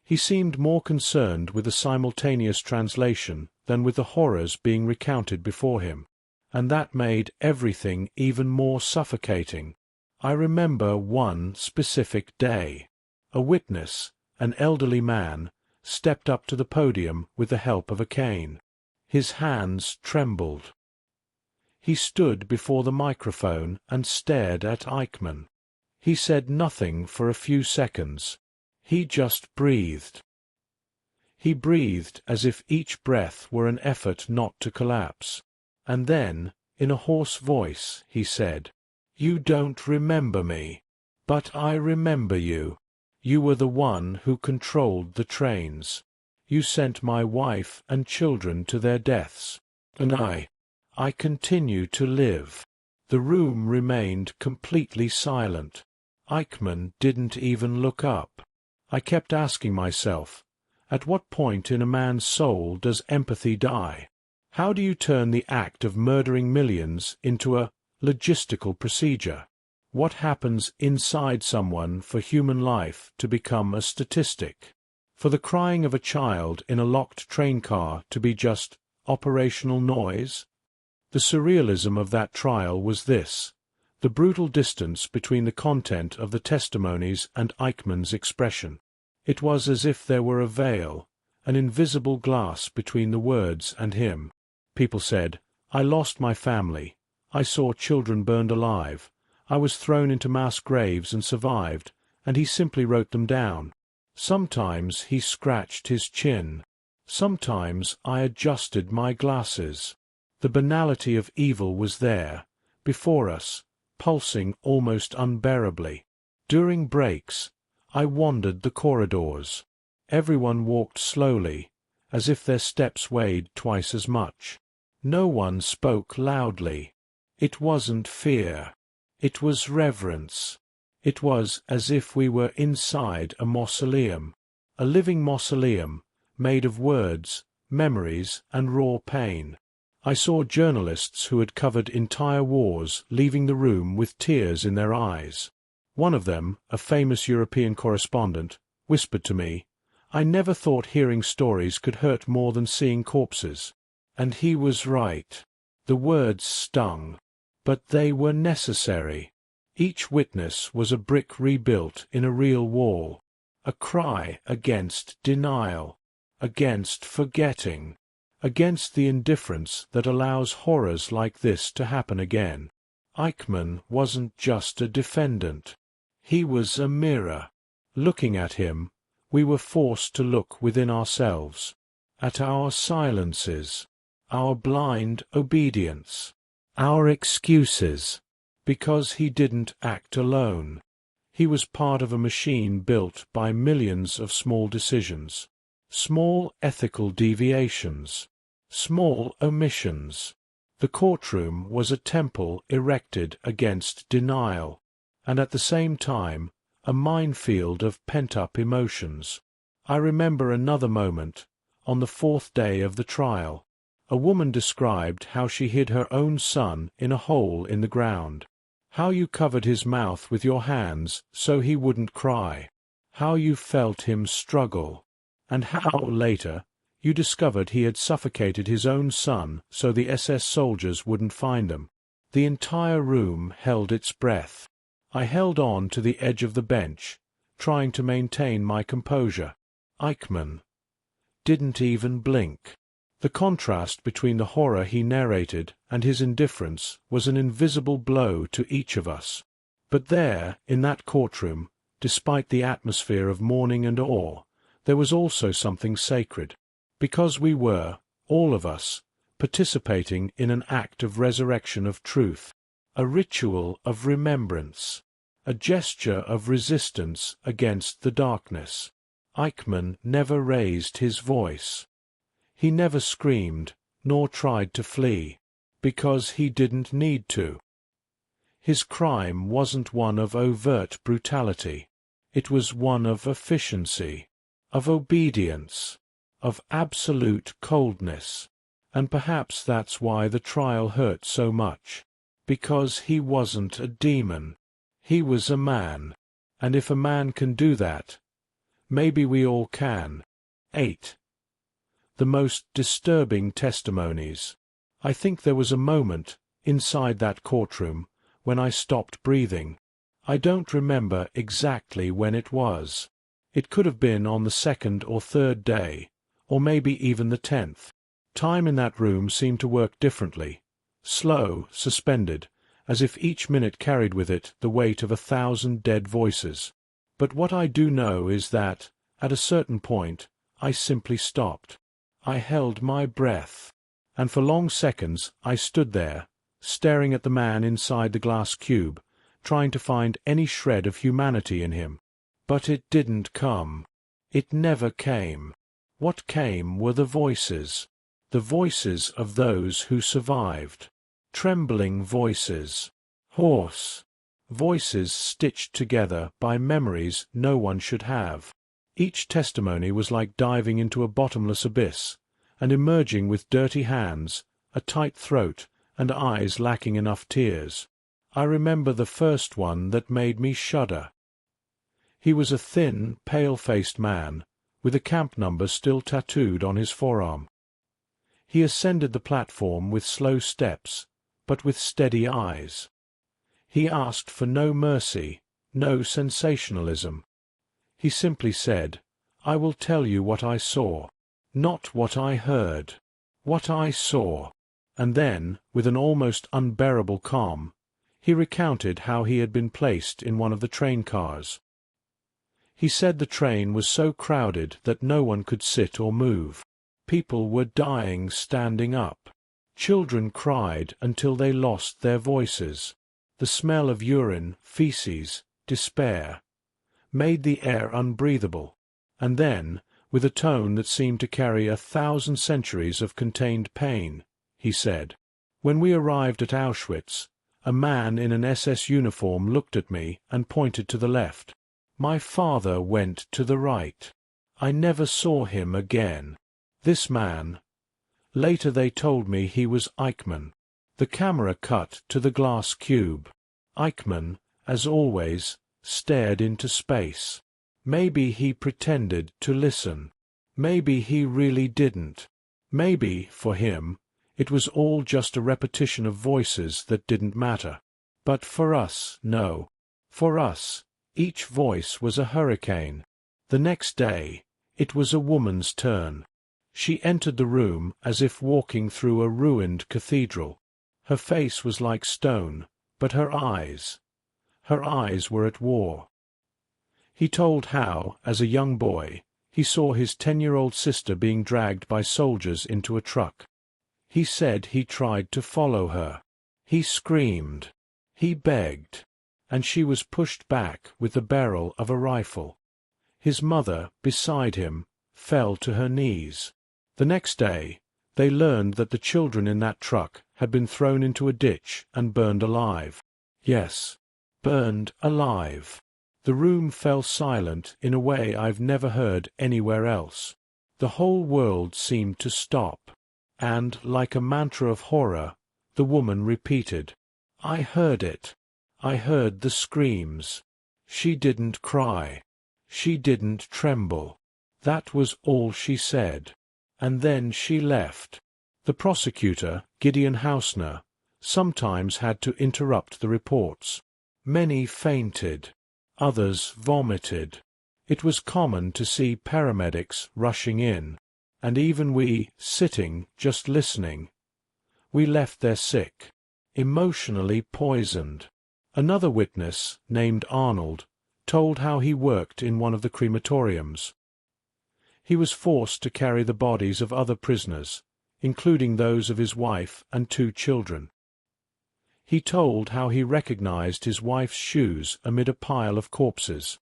He seemed more concerned with the simultaneous translation than with the horrors being recounted before him, and that made everything even more suffocating. I remember one specific day. A witness, an elderly man, stepped up to the podium with the help of a cane. His hands trembled. He stood before the microphone and stared at Eichmann. He said nothing for a few seconds. He just breathed. He breathed as if each breath were an effort not to collapse. And then, in a hoarse voice, he said, "You don't remember me. But I remember you. You were the one who controlled the trains. You sent my wife and children to their deaths. And I continue to live." The room remained completely silent. Eichmann didn't even look up. I kept asking myself, at what point in a man's soul does empathy die? How do you turn the act of murdering millions into a logistical procedure? What happens inside someone for human life to become a statistic? For the crying of a child in a locked train car to be just operational noise? The surrealism of that trial was this: the brutal distance between the content of the testimonies and Eichmann's expression. It was as if there were a veil, an invisible glass between the words and him. People said, "I lost my family. I saw children burned alive. I was thrown into mass graves and survived," and he simply wrote them down. Sometimes he scratched his chin. Sometimes I adjusted my glasses. The banality of evil was there, before us, pulsing almost unbearably. During breaks, I wandered the corridors. Everyone walked slowly, as if their steps weighed twice as much. No one spoke loudly. It wasn't fear. It was reverence. It was as if we were inside a mausoleum, a living mausoleum, made of words, memories, and raw pain. I saw journalists who had covered entire wars leaving the room with tears in their eyes. One of them, a famous European correspondent, whispered to me, "I never thought hearing stories could hurt more than seeing corpses." And he was right. The words stung, but they were necessary. Each witness was a brick rebuilt in a real wall, a cry against denial, against forgetting, against the indifference that allows horrors like this to happen again. Eichmann wasn't just a defendant. He was a mirror. Looking at him, we were forced to look within ourselves, at our silences, our blind obedience, our excuses, because he didn't act alone. He was part of a machine built by millions of small decisions, small ethical deviations, small omissions. The courtroom was a temple erected against denial, and at the same time a minefield of pent-up emotions. I remember another moment, on the fourth day of the trial. A woman described how she hid her own son in a hole in the ground, how you covered his mouth with your hands so he wouldn't cry, how you felt him struggle, and how, later, you discovered he had suffocated his own son so the SS soldiers wouldn't find them. The entire room held its breath. I held on to the edge of the bench, trying to maintain my composure. Eichmann didn't even blink. The contrast between the horror he narrated and his indifference was an invisible blow to each of us. But there, in that courtroom, despite the atmosphere of mourning and awe, there was also something sacred, because we were, all of us, participating in an act of resurrection of truth, a ritual of remembrance, a gesture of resistance against the darkness. Eichmann never raised his voice. He never screamed, nor tried to flee, because he didn't need to. His crime wasn't one of overt brutality. It was one of efficiency, of obedience, of absolute coldness. And perhaps that's why the trial hurt so much. Because he wasn't a demon. He was a man. And if a man can do that, maybe we all can. 8. The most disturbing testimonies. I think there was a moment, inside that courtroom, when I stopped breathing. I don't remember exactly when it was. It could have been on the 2nd or 3rd day, or maybe even the 10th. Time in that room seemed to work differently, slow, suspended, as if each minute carried with it the weight of 1,000 dead voices. But what I do know is that, at a certain point, I simply stopped. I held my breath, and for long seconds I stood there, staring at the man inside the glass cube, trying to find any shred of humanity in him. But it didn't come. It never came. What came were the voices of those who survived. Trembling voices, hoarse, voices stitched together by memories no one should have. Each testimony was like diving into a bottomless abyss, and emerging with dirty hands, a tight throat, and eyes lacking enough tears. I remember the first one that made me shudder. He was a thin, pale-faced man, with a camp number still tattooed on his forearm. He ascended the platform with slow steps, but with steady eyes. He asked for no mercy, no sensationalism. He simply said, "I will tell you what I saw, not what I heard, what I saw." And then, with an almost unbearable calm, he recounted how he had been placed in one of the train cars. He said the train was so crowded that no one could sit or move. People were dying standing up. Children cried until they lost their voices. The smell of urine, feces, despair, made the air unbreathable. And then, with a tone that seemed to carry 1,000 centuries of contained pain, he said, "When we arrived at Auschwitz, a man in an SS uniform looked at me and pointed to the left. My father went to the right. I never saw him again. This man, later they told me he was Eichmann." The camera cut to the glass cube. Eichmann, as always, stared into space. Maybe he pretended to listen. Maybe he really didn't. Maybe, for him, it was all just a repetition of voices that didn't matter. But for us, no. For us, each voice was a hurricane. The next day, it was a woman's turn. She entered the room as if walking through a ruined cathedral. Her face was like stone, but her eyes were at war. He told how, as a young boy, he saw his 10-year-old sister being dragged by soldiers into a truck. He said he tried to follow her. He screamed. He begged. And she was pushed back with the barrel of a rifle. His mother, beside him, fell to her knees. The next day, they learned that the children in that truck had been thrown into a ditch and burned alive. Yes, burned alive. The room fell silent in a way I've never heard anywhere else. The whole world seemed to stop. And, like a mantra of horror, the woman repeated, "I heard it. I heard the screams." She didn't cry. She didn't tremble. That was all she said. And then she left. The prosecutor, Gideon Hausner, sometimes had to interrupt the reports. Many fainted. Others vomited. It was common to see paramedics rushing in. And even we, sitting, just listening, we left there sick, emotionally poisoned. Another witness, named Arnold, told how he worked in one of the crematoriums. He was forced to carry the bodies of other prisoners, including those of his wife and 2 children. He told how he recognized his wife's shoes amid a pile of corpses.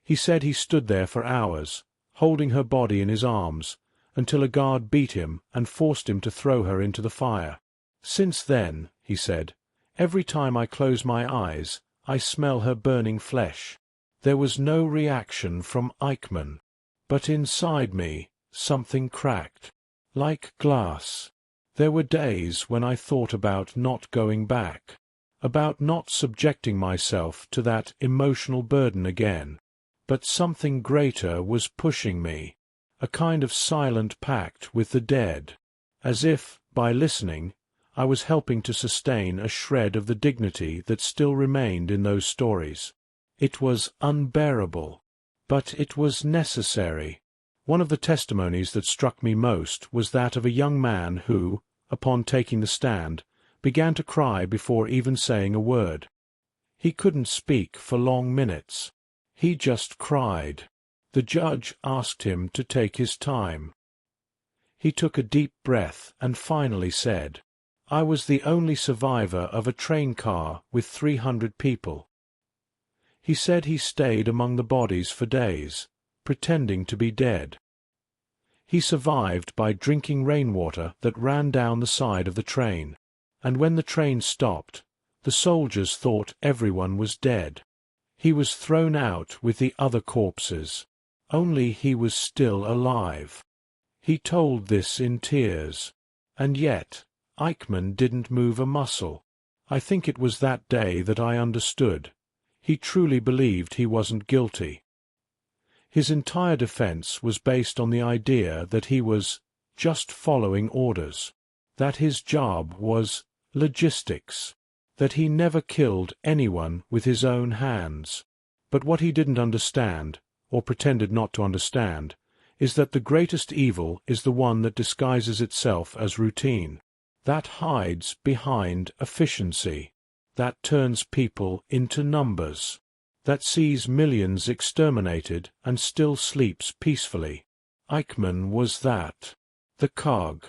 He said he stood there for hours, holding her body in his arms, until a guard beat him and forced him to throw her into the fire. Since then, he said, Every time I close my eyes, I smell her burning flesh. There was no reaction from Eichmann. But inside me, something cracked. Like glass. There were days when I thought about not going back. About not subjecting myself to that emotional burden again. But something greater was pushing me. A kind of silent pact with the dead. As if, by listening, I was helping to sustain a shred of the dignity that still remained in those stories. It was unbearable. But it was necessary. One of the testimonies that struck me most was that of a young man who, upon taking the stand, began to cry before even saying a word. He couldn't speak for long minutes. He just cried. The judge asked him to take his time. He took a deep breath and finally said, "I was the only survivor of a train car with 300 people." He said he stayed among the bodies for days, pretending to be dead. He survived by drinking rainwater that ran down the side of the train, and when the train stopped, the soldiers thought everyone was dead. He was thrown out with the other corpses. Only he was still alive. He told this in tears. And yet, Eichmann didn't move a muscle. I think it was that day that I understood. He truly believed he wasn't guilty. His entire defense was based on the idea that he was just following orders, that his job was logistics, that he never killed anyone with his own hands. But what he didn't understand, or pretended not to understand, is that the greatest evil is the one that disguises itself as routine, that hides behind efficiency, that turns people into numbers, that sees millions exterminated and still sleeps peacefully. Eichmann was that. The cog,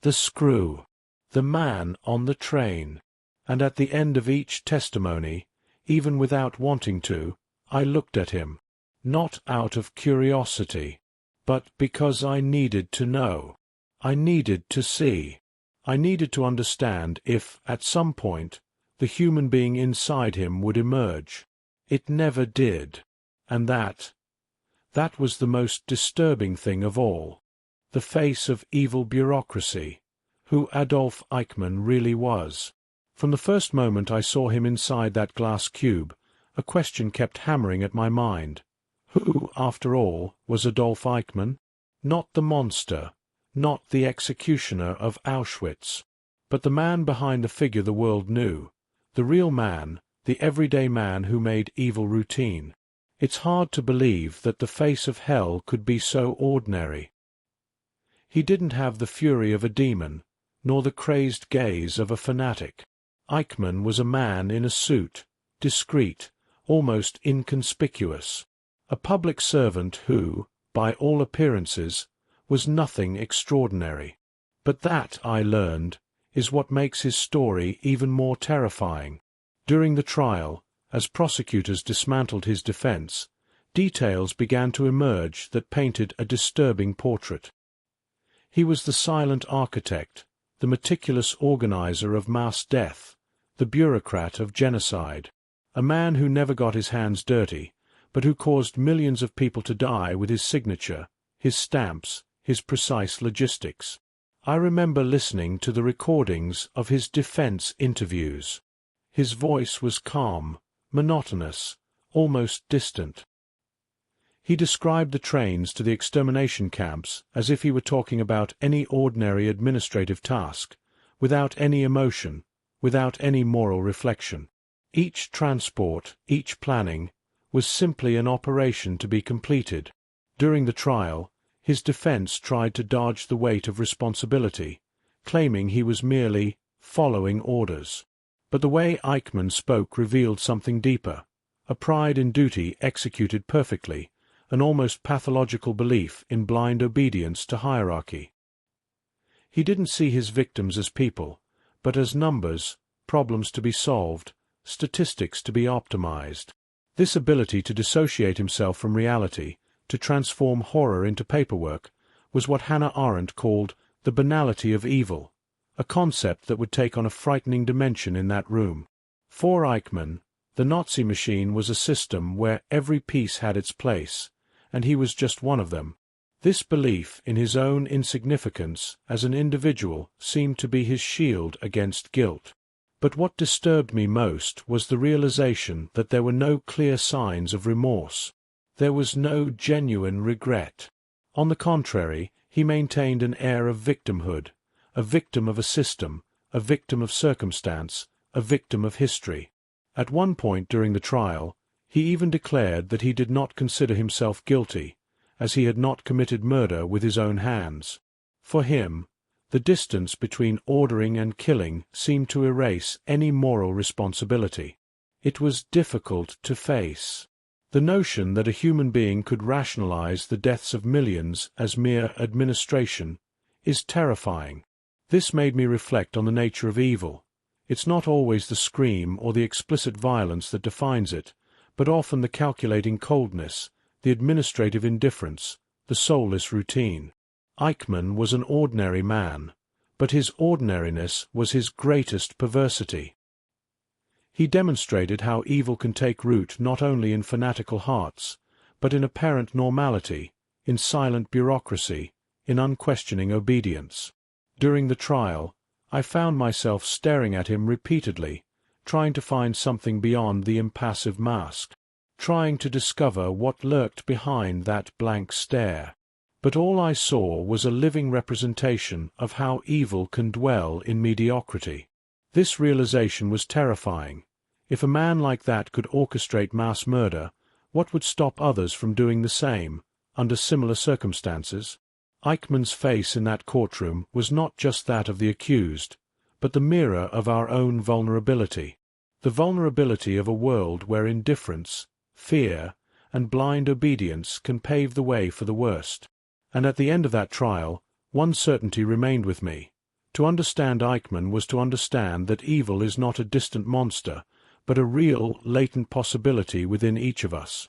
the screw, the man on the train. And at the end of each testimony, even without wanting to, I looked at him, not out of curiosity, but because I needed to know. I needed to see. I needed to understand if, at some point, the human being inside him would emerge. It never did. And that was the most disturbing thing of all. The face of evil bureaucracy, who Adolf Eichmann really was. From the first moment I saw him inside that glass cube, a question kept hammering at my mind. Who, after all, was Adolf Eichmann? Not the monster, not the executioner of Auschwitz, but the man behind the figure the world knew, the real man, the everyday man who made evil routine. It's hard to believe that the face of hell could be so ordinary. He didn't have the fury of a demon, nor the crazed gaze of a fanatic. Eichmann was a man in a suit, discreet, almost inconspicuous, a public servant who, by all appearances, was nothing extraordinary. But that, I learned, is what makes his story even more terrifying. During the trial, as prosecutors dismantled his defense, details began to emerge that painted a disturbing portrait. He was the silent architect, the meticulous organizer of mass death, the bureaucrat of genocide, a man who never got his hands dirty, but who caused millions of people to die with his signature, his stamps, his precise logistics. I remember listening to the recordings of his defense interviews. His voice was calm, monotonous, almost distant. He described the trains to the extermination camps as if he were talking about any ordinary administrative task, without any emotion, without any moral reflection. Each transport, each planning, was simply an operation to be completed. During the trial, his defense tried to dodge the weight of responsibility, claiming he was merely following orders. But the way Eichmann spoke revealed something deeper, a pride in duty executed perfectly, an almost pathological belief in blind obedience to hierarchy. He didn't see his victims as people, but as numbers, problems to be solved, statistics to be optimized. This ability to dissociate himself from reality, to transform horror into paperwork, was what Hannah Arendt called the banality of evil, a concept that would take on a frightening dimension in that room. For Eichmann, the Nazi machine was a system where every piece had its place, and he was just one of them. This belief in his own insignificance as an individual seemed to be his shield against guilt. But what disturbed me most was the realization that there were no clear signs of remorse. There was no genuine regret. On the contrary, he maintained an air of victimhood, a victim of a system, a victim of circumstance, a victim of history. At one point during the trial, he even declared that he did not consider himself guilty, as he had not committed murder with his own hands. For him, the distance between ordering and killing seemed to erase any moral responsibility. It was difficult to face. The notion that a human being could rationalize the deaths of millions as mere administration is terrifying. This made me reflect on the nature of evil. It's not always the scream or the explicit violence that defines it, but often the calculating coldness, the administrative indifference, the soulless routine. Eichmann was an ordinary man, but his ordinariness was his greatest perversity. He demonstrated how evil can take root not only in fanatical hearts, but in apparent normality, in silent bureaucracy, in unquestioning obedience. During the trial, I found myself staring at him repeatedly, trying to find something beyond the impassive mask, trying to discover what lurked behind that blank stare. But all I saw was a living representation of how evil can dwell in mediocrity. This realization was terrifying. If a man like that could orchestrate mass murder, what would stop others from doing the same, under similar circumstances? Eichmann's face in that courtroom was not just that of the accused, but the mirror of our own vulnerability. The vulnerability of a world where indifference, fear, and blind obedience can pave the way for the worst. And at the end of that trial, one certainty remained with me. To understand Eichmann was to understand that evil is not a distant monster, but a real, latent possibility within each of us.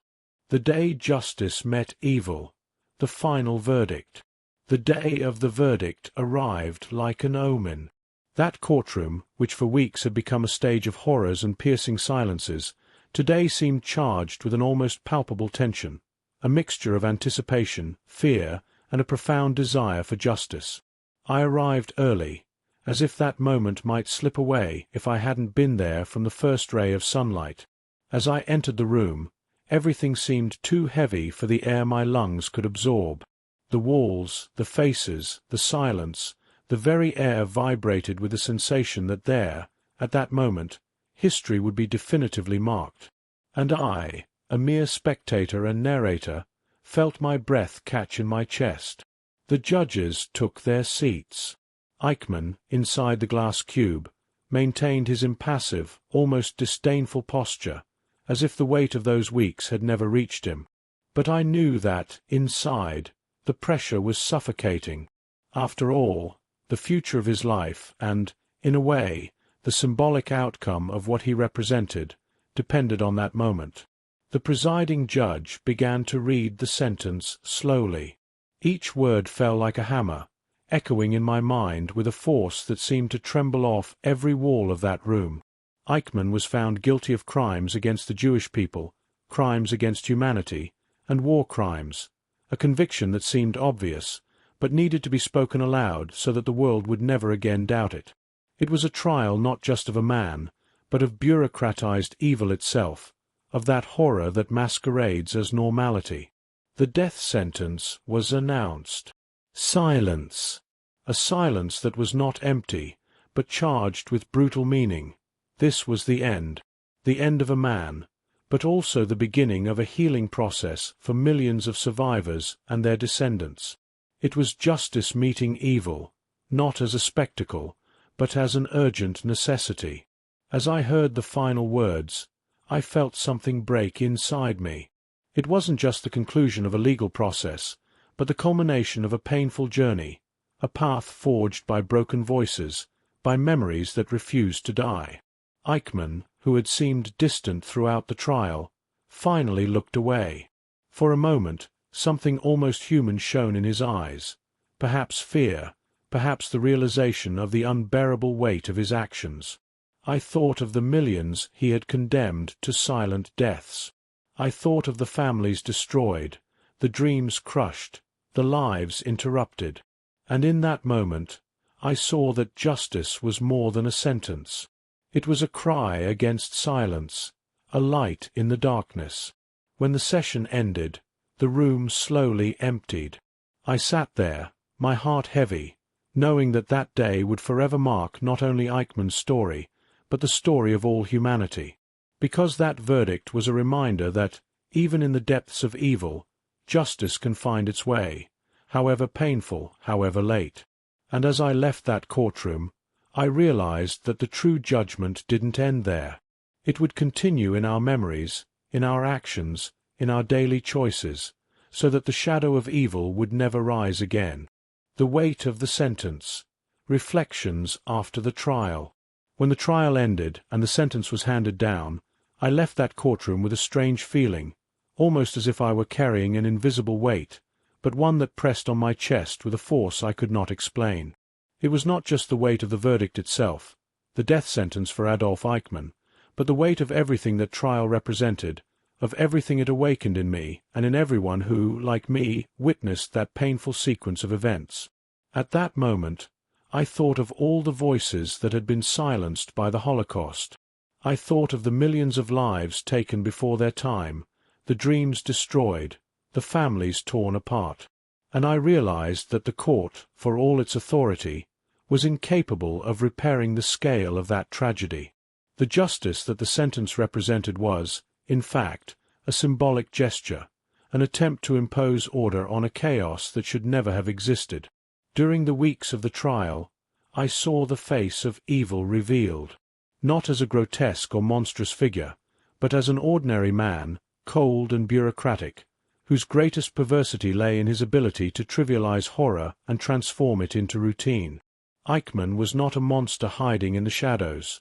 The day justice met evil, the final verdict. The day of the verdict arrived like an omen. That courtroom, which for weeks had become a stage of horrors and piercing silences, today seemed charged with an almost palpable tension, a mixture of anticipation, fear, and a profound desire for justice. I arrived early, as if that moment might slip away if I hadn't been there from the first ray of sunlight. As I entered the room, everything seemed too heavy for the air my lungs could absorb. The walls, the faces, the silence, the very air vibrated with the sensation that there, at that moment, history would be definitively marked. And I, a mere spectator and narrator, felt my breath catch in my chest. The judges took their seats. Eichmann, inside the glass cube, maintained his impassive, almost disdainful posture, as if the weight of those weeks had never reached him. But I knew that, inside, the pressure was suffocating. After all, the future of his life and, in a way, the symbolic outcome of what he represented, depended on that moment. The presiding judge began to read the sentence slowly. Each word fell like a hammer, echoing in my mind with a force that seemed to tremble off every wall of that room. Eichmann was found guilty of crimes against the Jewish people, crimes against humanity, and war crimes, a conviction that seemed obvious, but needed to be spoken aloud so that the world would never again doubt it. It was a trial not just of a man, but of bureaucratized evil itself, of that horror that masquerades as normality. The death sentence was announced. Silence. A silence that was not empty, but charged with brutal meaning. This was the end of a man, but also the beginning of a healing process for millions of survivors and their descendants. It was justice meeting evil, not as a spectacle, but as an urgent necessity. As I heard the final words, I felt something break inside me. It wasn't just the conclusion of a legal process, but the culmination of a painful journey, a path forged by broken voices, by memories that refused to die. Eichmann, who had seemed distant throughout the trial, finally looked away. For a moment, something almost human shone in his eyes, perhaps fear, perhaps the realization of the unbearable weight of his actions. I thought of the millions he had condemned to silent deaths. I thought of the families destroyed, the dreams crushed, the lives interrupted. And in that moment, I saw that justice was more than a sentence. It was a cry against silence, a light in the darkness. When the session ended, the room slowly emptied. I sat there, my heart heavy, knowing that that day would forever mark not only Eichmann's story, but the story of all humanity. Because that verdict was a reminder that, even in the depths of evil, justice can find its way, however painful, however late. And as I left that courtroom, I realized that the true judgment didn't end there. It would continue in our memories, in our actions, in our daily choices, so that the shadow of evil would never rise again. The weight of the sentence. Reflections after the trial. When the trial ended and the sentence was handed down, I left that courtroom with a strange feeling, almost as if I were carrying an invisible weight, but one that pressed on my chest with a force I could not explain. It was not just the weight of the verdict itself, the death sentence for Adolf Eichmann, but the weight of everything that trial represented, of everything it awakened in me and in everyone who, like me, witnessed that painful sequence of events. At that moment, I thought of all the voices that had been silenced by the Holocaust. I thought of the millions of lives taken before their time, the dreams destroyed, the families torn apart. And I realized that the court, for all its authority, was incapable of repairing the scale of that tragedy. The justice that the sentence represented was, in fact, a symbolic gesture, an attempt to impose order on a chaos that should never have existed. During the weeks of the trial, I saw the face of evil revealed, not as a grotesque or monstrous figure, but as an ordinary man, cold and bureaucratic, whose greatest perversity lay in his ability to trivialize horror and transform it into routine. Eichmann was not a monster hiding in the shadows.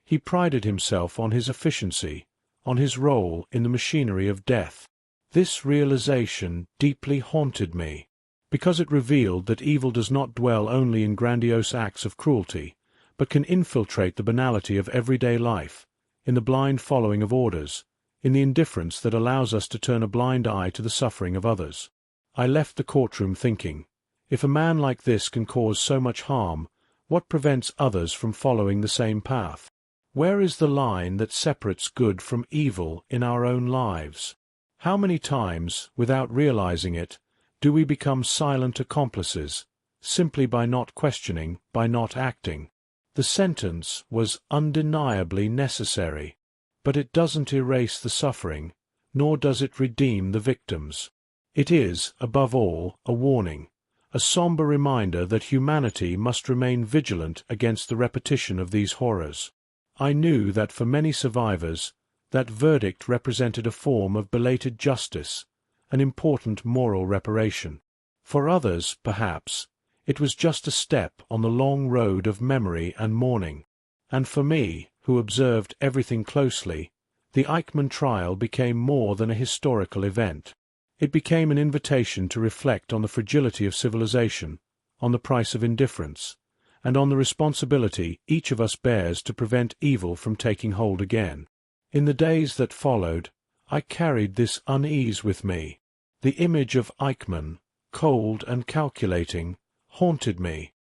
He prided himself on his efficiency, on his role in the machinery of death. This realization deeply haunted me, because it revealed that evil does not dwell only in grandiose acts of cruelty, but can infiltrate the banality of everyday life, in the blind following of orders, in the indifference that allows us to turn a blind eye to the suffering of others. I left the courtroom thinking, if a man like this can cause so much harm, what prevents others from following the same path? Where is the line that separates good from evil in our own lives? How many times, without realizing it, do we become silent accomplices, simply by not questioning, by not acting? The sentence was undeniably necessary, but it doesn't erase the suffering, nor does it redeem the victims. It is, above all, a warning, a somber reminder that humanity must remain vigilant against the repetition of these horrors. I knew that for many survivors, that verdict represented a form of belated justice, an important moral reparation. For others, perhaps, it was just a step on the long road of memory and mourning. And for me, who observed everything closely, the Eichmann trial became more than a historical event. It became an invitation to reflect on the fragility of civilization, on the price of indifference, and on the responsibility each of us bears to prevent evil from taking hold again. In the days that followed, I carried this unease with me. The image of Eichmann, cold and calculating, haunted me.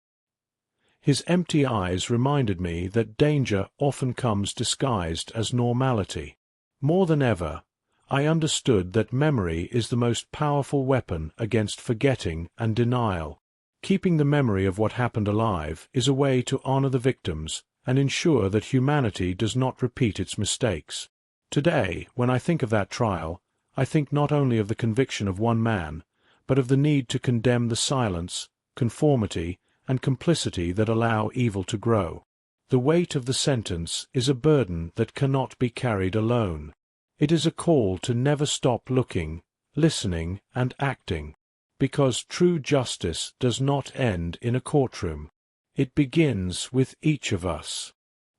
His empty eyes reminded me that danger often comes disguised as normality. More than ever, I understood that memory is the most powerful weapon against forgetting and denial. Keeping the memory of what happened alive is a way to honor the victims and ensure that humanity does not repeat its mistakes. Today, when I think of that trial, I think not only of the conviction of one man, but of the need to condemn the silence, conformity, and complicity that allow evil to grow. The weight of the sentence is a burden that cannot be carried alone. It is a call to never stop looking, listening, and acting, because true justice does not end in a courtroom. It begins with each of us.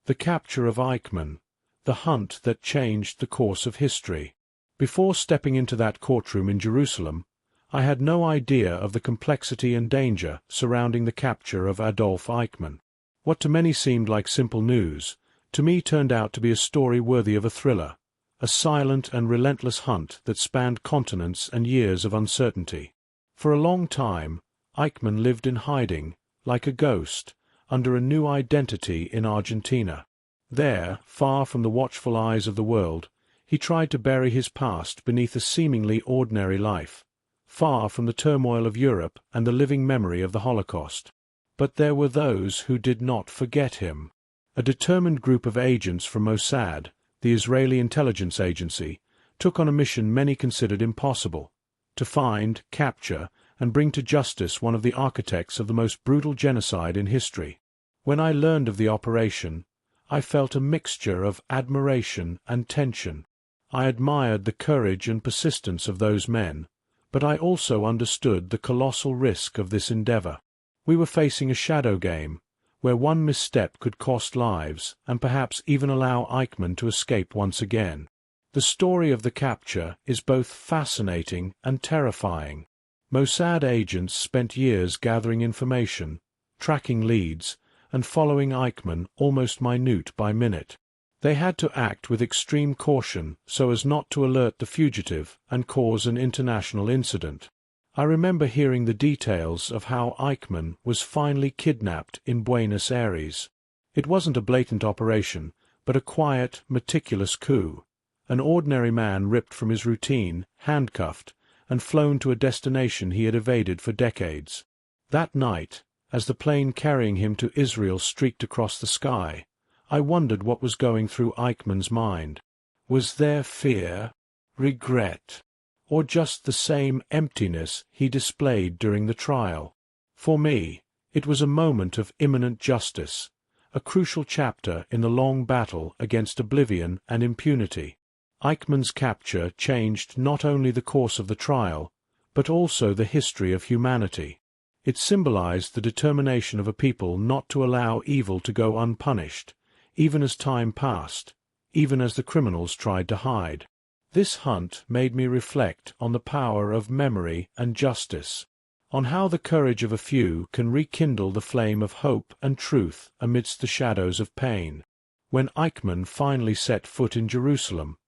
The capture of Eichmann, the hunt that changed the course of history. Before stepping into that courtroom in Jerusalem, I had no idea of the complexity and danger surrounding the capture of Adolf Eichmann. What to many seemed like simple news, to me turned out to be a story worthy of a thriller, a silent and relentless hunt that spanned continents and years of uncertainty. For a long time, Eichmann lived in hiding, like a ghost, under a new identity in Argentina. There, far from the watchful eyes of the world, he tried to bury his past beneath a seemingly ordinary life, far from the turmoil of Europe and the living memory of the Holocaust. But there were those who did not forget him. A determined group of agents from Mossad, the Israeli intelligence agency, took on a mission many considered impossible: to find, capture, and bring to justice one of the architects of the most brutal genocide in history. When I learned of the operation, I felt a mixture of admiration and tension. I admired the courage and persistence of those men, but I also understood the colossal risk of this endeavor. We were facing a shadow game, where one misstep could cost lives and perhaps even allow Eichmann to escape once again. The story of the capture is both fascinating and terrifying. Mossad agents spent years gathering information, tracking leads, and following Eichmann almost minute by minute. They had to act with extreme caution so as not to alert the fugitive and cause an international incident. I remember hearing the details of how Eichmann was finally kidnapped in Buenos Aires. It wasn't a blatant operation, but a quiet, meticulous coup. An ordinary man ripped from his routine, handcuffed, and flown to a destination he had evaded for decades. That night, as the plane carrying him to Israel streaked across the sky, I wondered what was going through Eichmann's mind. Was there fear, regret, or just the same emptiness he displayed during the trial? For me, it was a moment of imminent justice, a crucial chapter in the long battle against oblivion and impunity. Eichmann's capture changed not only the course of the trial, but also the history of humanity. It symbolized the determination of a people not to allow evil to go unpunished, even as time passed, even as the criminals tried to hide. This hunt made me reflect on the power of memory and justice, on how the courage of a few can rekindle the flame of hope and truth amidst the shadows of pain. When Eichmann finally set foot in Jerusalem,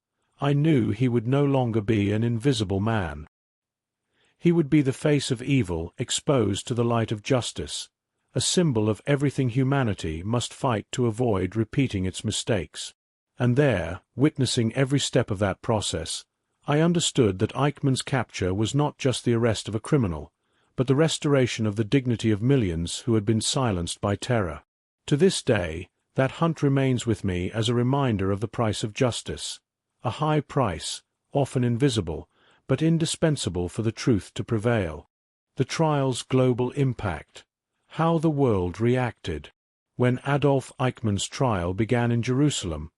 I knew he would no longer be an invisible man. He would be the face of evil exposed to the light of justice, a symbol of everything humanity must fight to avoid repeating its mistakes. And there, witnessing every step of that process, I understood that Eichmann's capture was not just the arrest of a criminal, but the restoration of the dignity of millions who had been silenced by terror. To this day, that hunt remains with me as a reminder of the price of justice, a high price, often invisible, but indispensable for the truth to prevail. The trial's global impact, how the world reacted. When Adolf Eichmann's trial began in Jerusalem,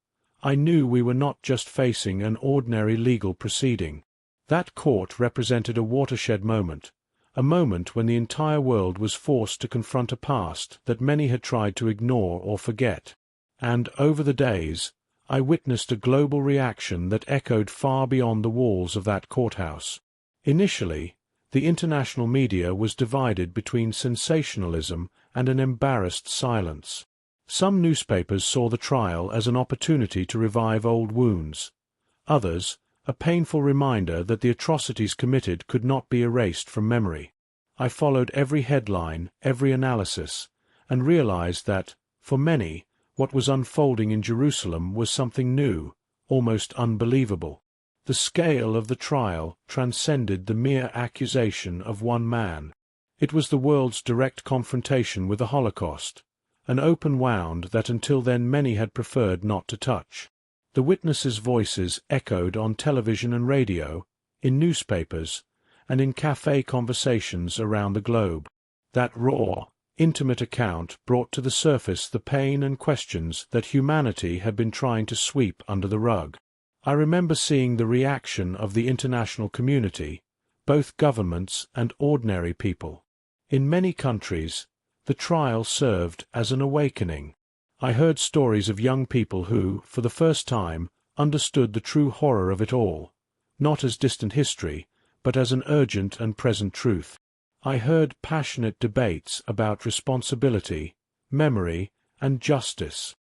I knew we were not just facing an ordinary legal proceeding. That court represented a watershed moment, a moment when the entire world was forced to confront a past that many had tried to ignore or forget. And over the days, I witnessed a global reaction that echoed far beyond the walls of that courthouse. Initially, the international media was divided between sensationalism and an embarrassed silence. Some newspapers saw the trial as an opportunity to revive old wounds. Others, a painful reminder that the atrocities committed could not be erased from memory. I followed every headline, every analysis, and realized that, for many, what was unfolding in Jerusalem was something new, almost unbelievable. The scale of the trial transcended the mere accusation of one man. It was the world's direct confrontation with the Holocaust, an open wound that until then many had preferred not to touch. The witnesses' voices echoed on television and radio, in newspapers, and in café conversations around the globe. That raw, intimate account brought to the surface the pain and questions that humanity had been trying to sweep under the rug. I remember seeing the reaction of the international community, both governments and ordinary people. In many countries, the trial served as an awakening. I heard stories of young people who, for the first time, understood the true horror of it all, not as distant history, but as an urgent and present truth. I heard passionate debates about responsibility, memory, and justice.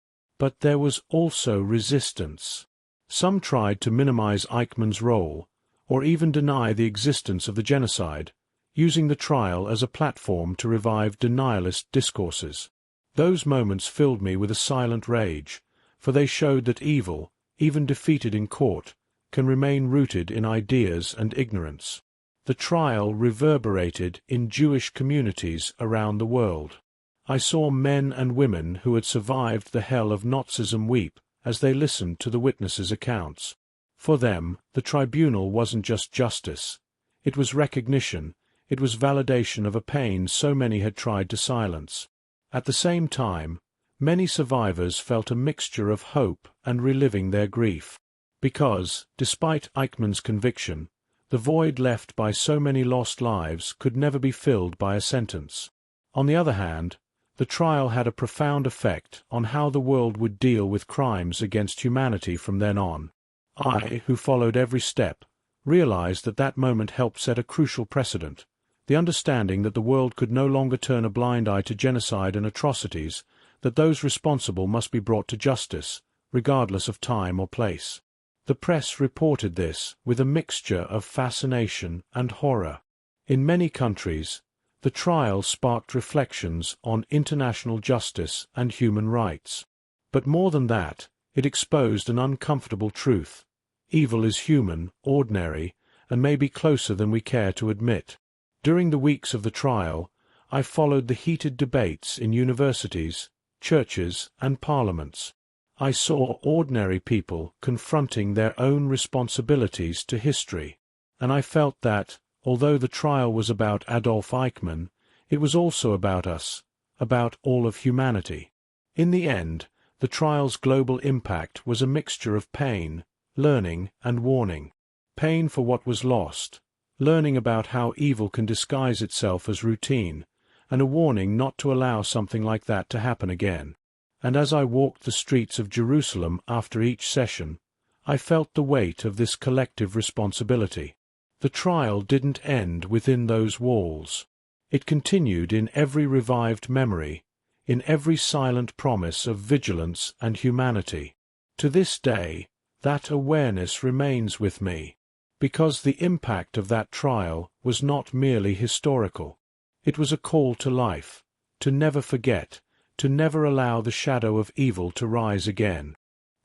But there was also resistance. Some tried to minimize Eichmann's role, or even deny the existence of the genocide, using the trial as a platform to revive denialist discourses. Those moments filled me with a silent rage, for they showed that evil, even defeated in court, can remain rooted in ideas and ignorance. The trial reverberated in Jewish communities around the world. I saw men and women who had survived the hell of Nazism weep as they listened to the witnesses' accounts. For them, the tribunal wasn't just justice. It was recognition, it was validation of a pain so many had tried to silence. At the same time, many survivors felt a mixture of hope and reliving their grief. Because, despite Eichmann's conviction, the void left by so many lost lives could never be filled by a sentence. On the other hand, the trial had a profound effect on how the world would deal with crimes against humanity from then on. I, who followed every step, realized that that moment helped set a crucial precedent, the understanding that the world could no longer turn a blind eye to genocide and atrocities, that those responsible must be brought to justice, regardless of time or place. The press reported this with a mixture of fascination and horror. In many countries, the trial sparked reflections on international justice and human rights. But more than that, it exposed an uncomfortable truth. Evil is human, ordinary, and may be closer than we care to admit. During the weeks of the trial, I followed the heated debates in universities, churches, and parliaments. I saw ordinary people confronting their own responsibilities to history, and I felt that, although the trial was about Adolf Eichmann, it was also about us, about all of humanity. In the end, the trial's global impact was a mixture of pain, learning, and warning. Pain for what was lost, learning about how evil can disguise itself as routine, and a warning not to allow something like that to happen again. And as I walked the streets of Jerusalem after each session, I felt the weight of this collective responsibility. The trial didn't end within those walls. It continued in every revived memory, in every silent promise of vigilance and humanity. To this day, that awareness remains with me, because the impact of that trial was not merely historical. It was a call to life, to never forget, to never allow the shadow of evil to rise again.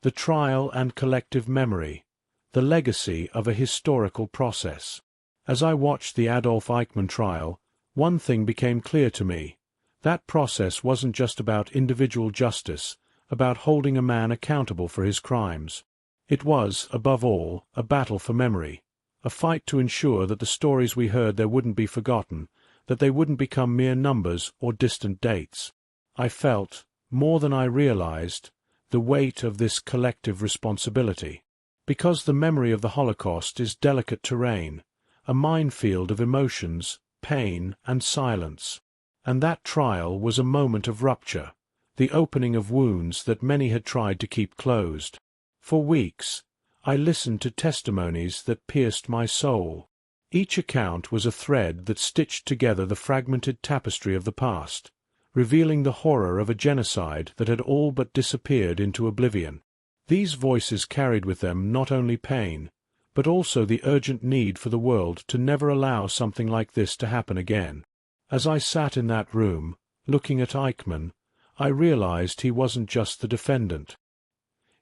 The trial and collective memory, the legacy of a historical process. As I watched the Adolf Eichmann trial, one thing became clear to me. That process wasn't just about individual justice, about holding a man accountable for his crimes. It was, above all, a battle for memory, a fight to ensure that the stories we heard there wouldn't be forgotten, that they wouldn't become mere numbers or distant dates. I felt, more than I realized, the weight of this collective responsibility. Because the memory of the Holocaust is delicate terrain, a minefield of emotions, pain, and silence. And that trial was a moment of rupture, the opening of wounds that many had tried to keep closed. For weeks, I listened to testimonies that pierced my soul. Each account was a thread that stitched together the fragmented tapestry of the past, revealing the horror of a genocide that had all but disappeared into oblivion. These voices carried with them not only pain, but also the urgent need for the world to never allow something like this to happen again. As I sat in that room, looking at Eichmann, I realized he wasn't just the defendant.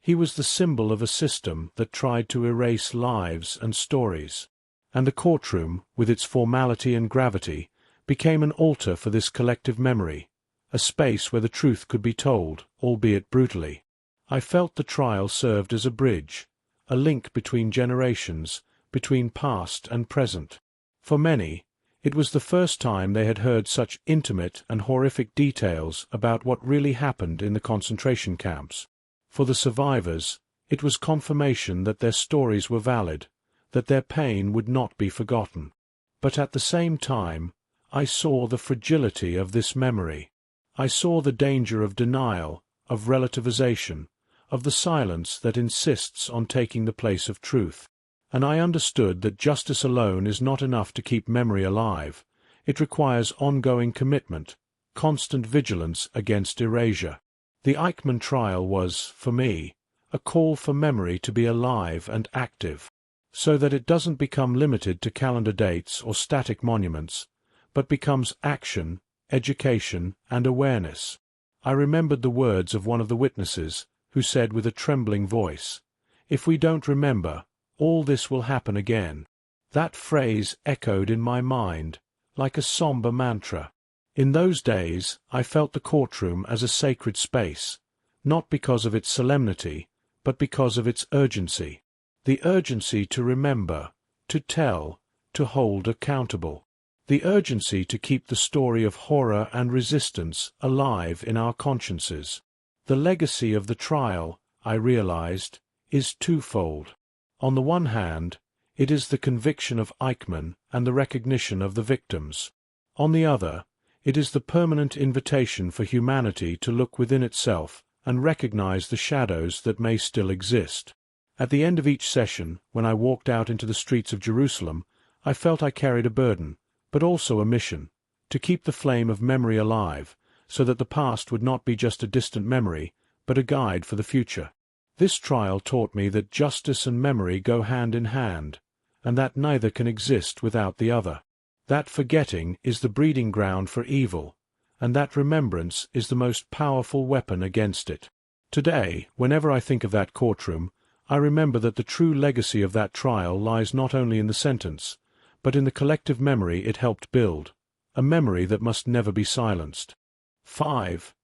He was the symbol of a system that tried to erase lives and stories. And the courtroom, with its formality and gravity, became an altar for this collective memory, a space where the truth could be told, albeit brutally. I felt the trial served as a bridge, a link between generations, between past and present. For many, it was the first time they had heard such intimate and horrific details about what really happened in the concentration camps. For the survivors, it was confirmation that their stories were valid, that their pain would not be forgotten. But at the same time, I saw the fragility of this memory. I saw the danger of denial, of relativization, of the silence that insists on taking the place of truth. And I understood that justice alone is not enough to keep memory alive. It requires ongoing commitment, constant vigilance against erasure. The Eichmann trial was, for me, a call for memory to be alive and active, so that it doesn't become limited to calendar dates or static monuments, but becomes action, education, and awareness. I remembered the words of one of the witnesses, who said with a trembling voice, "If we don't remember, all this will happen again." That phrase echoed in my mind, like a somber mantra. In those days, I felt the courtroom as a sacred space, not because of its solemnity, but because of its urgency. The urgency to remember, to tell, to hold accountable. The urgency to keep the story of horror and resistance alive in our consciences. The legacy of the trial, I realized, is twofold. On the one hand, it is the conviction of Eichmann and the recognition of the victims. On the other, it is the permanent invitation for humanity to look within itself and recognize the shadows that may still exist. At the end of each session, when I walked out into the streets of Jerusalem, I felt I carried a burden, but also a mission, to keep the flame of memory alive, so that the past would not be just a distant memory, but a guide for the future. This trial taught me that justice and memory go hand in hand, and that neither can exist without the other. That forgetting is the breeding ground for evil, and that remembrance is the most powerful weapon against it. Today, whenever I think of that courtroom, I remember that the true legacy of that trial lies not only in the sentence, but in the collective memory it helped build, a memory that must never be silenced. 5.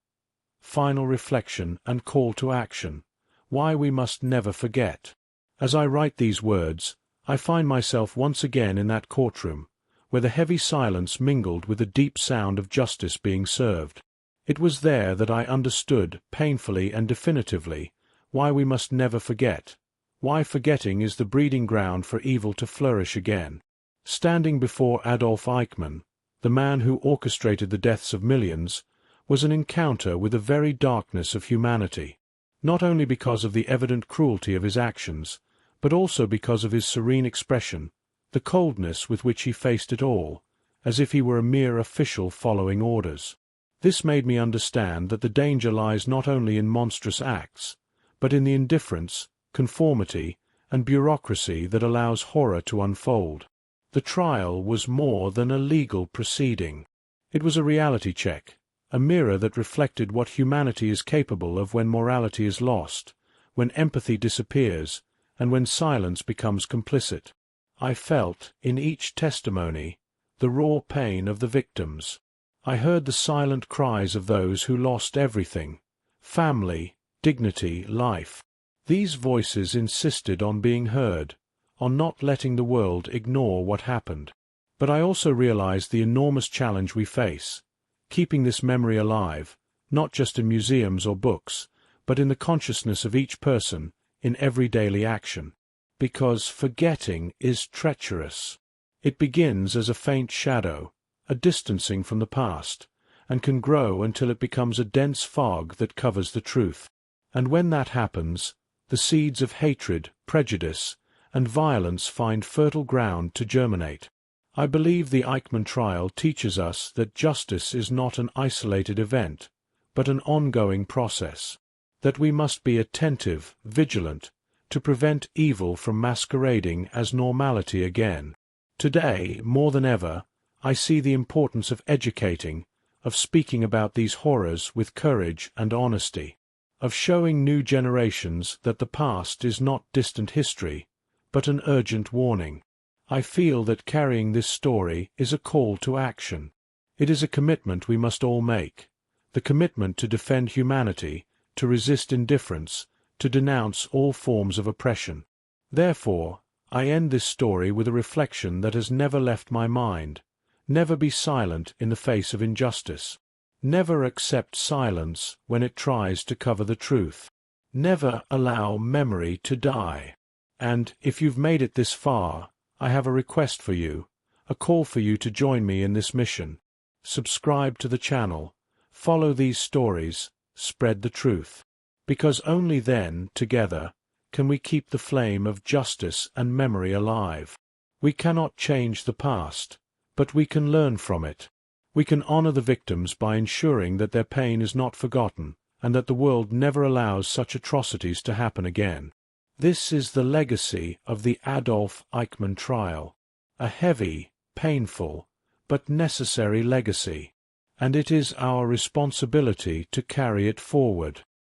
Final reflection and call to action. Why we must never forget. As I write these words, I find myself once again in that courtroom, where the heavy silence mingled with the deep sound of justice being served. It was there that I understood, painfully and definitively, why we must never forget, why forgetting is the breeding ground for evil to flourish again. Standing before Adolf Eichmann, the man who orchestrated the deaths of millions, was an encounter with the very darkness of humanity, not only because of the evident cruelty of his actions, but also because of his serene expression, the coldness with which he faced it all, as if he were a mere official following orders. This made me understand that the danger lies not only in monstrous acts, but in the indifference, conformity, and bureaucracy that allows horror to unfold. The trial was more than a legal proceeding. It was a reality check, a mirror that reflected what humanity is capable of when morality is lost, when empathy disappears, and when silence becomes complicit. I felt, in each testimony, the raw pain of the victims. I heard the silent cries of those who lost everything: family, dignity, life. These voices insisted on being heard, on not letting the world ignore what happened. But I also realized the enormous challenge we face, keeping this memory alive, not just in museums or books, but in the consciousness of each person, in every daily action. Because forgetting is treacherous. It begins as a faint shadow, a distancing from the past, and can grow until it becomes a dense fog that covers the truth. And when that happens, the seeds of hatred, prejudice, and violence find fertile ground to germinate. I believe the Eichmann trial teaches us that justice is not an isolated event, but an ongoing process, that we must be attentive, vigilant, to prevent evil from masquerading as normality again. Today, more than ever, I see the importance of educating, of speaking about these horrors with courage and honesty, of showing new generations that the past is not distant history, but an urgent warning. I feel that carrying this story is a call to action. It is a commitment we must all make, the commitment to defend humanity, to resist indifference, to denounce all forms of oppression. Therefore, I end this story with a reflection that has never left my mind. Never be silent in the face of injustice. Never accept silence when it tries to cover the truth. Never allow memory to die. And if you've made it this far, I have a request for you, a call for you to join me in this mission. Subscribe to the channel, follow these stories, spread the truth. Because only then, together, can we keep the flame of justice and memory alive. We cannot change the past, but we can learn from it. We can honor the victims by ensuring that their pain is not forgotten, and that the world never allows such atrocities to happen again. This is the legacy of the Adolf Eichmann trial, a heavy, painful, but necessary legacy, and it is our responsibility to carry it forward.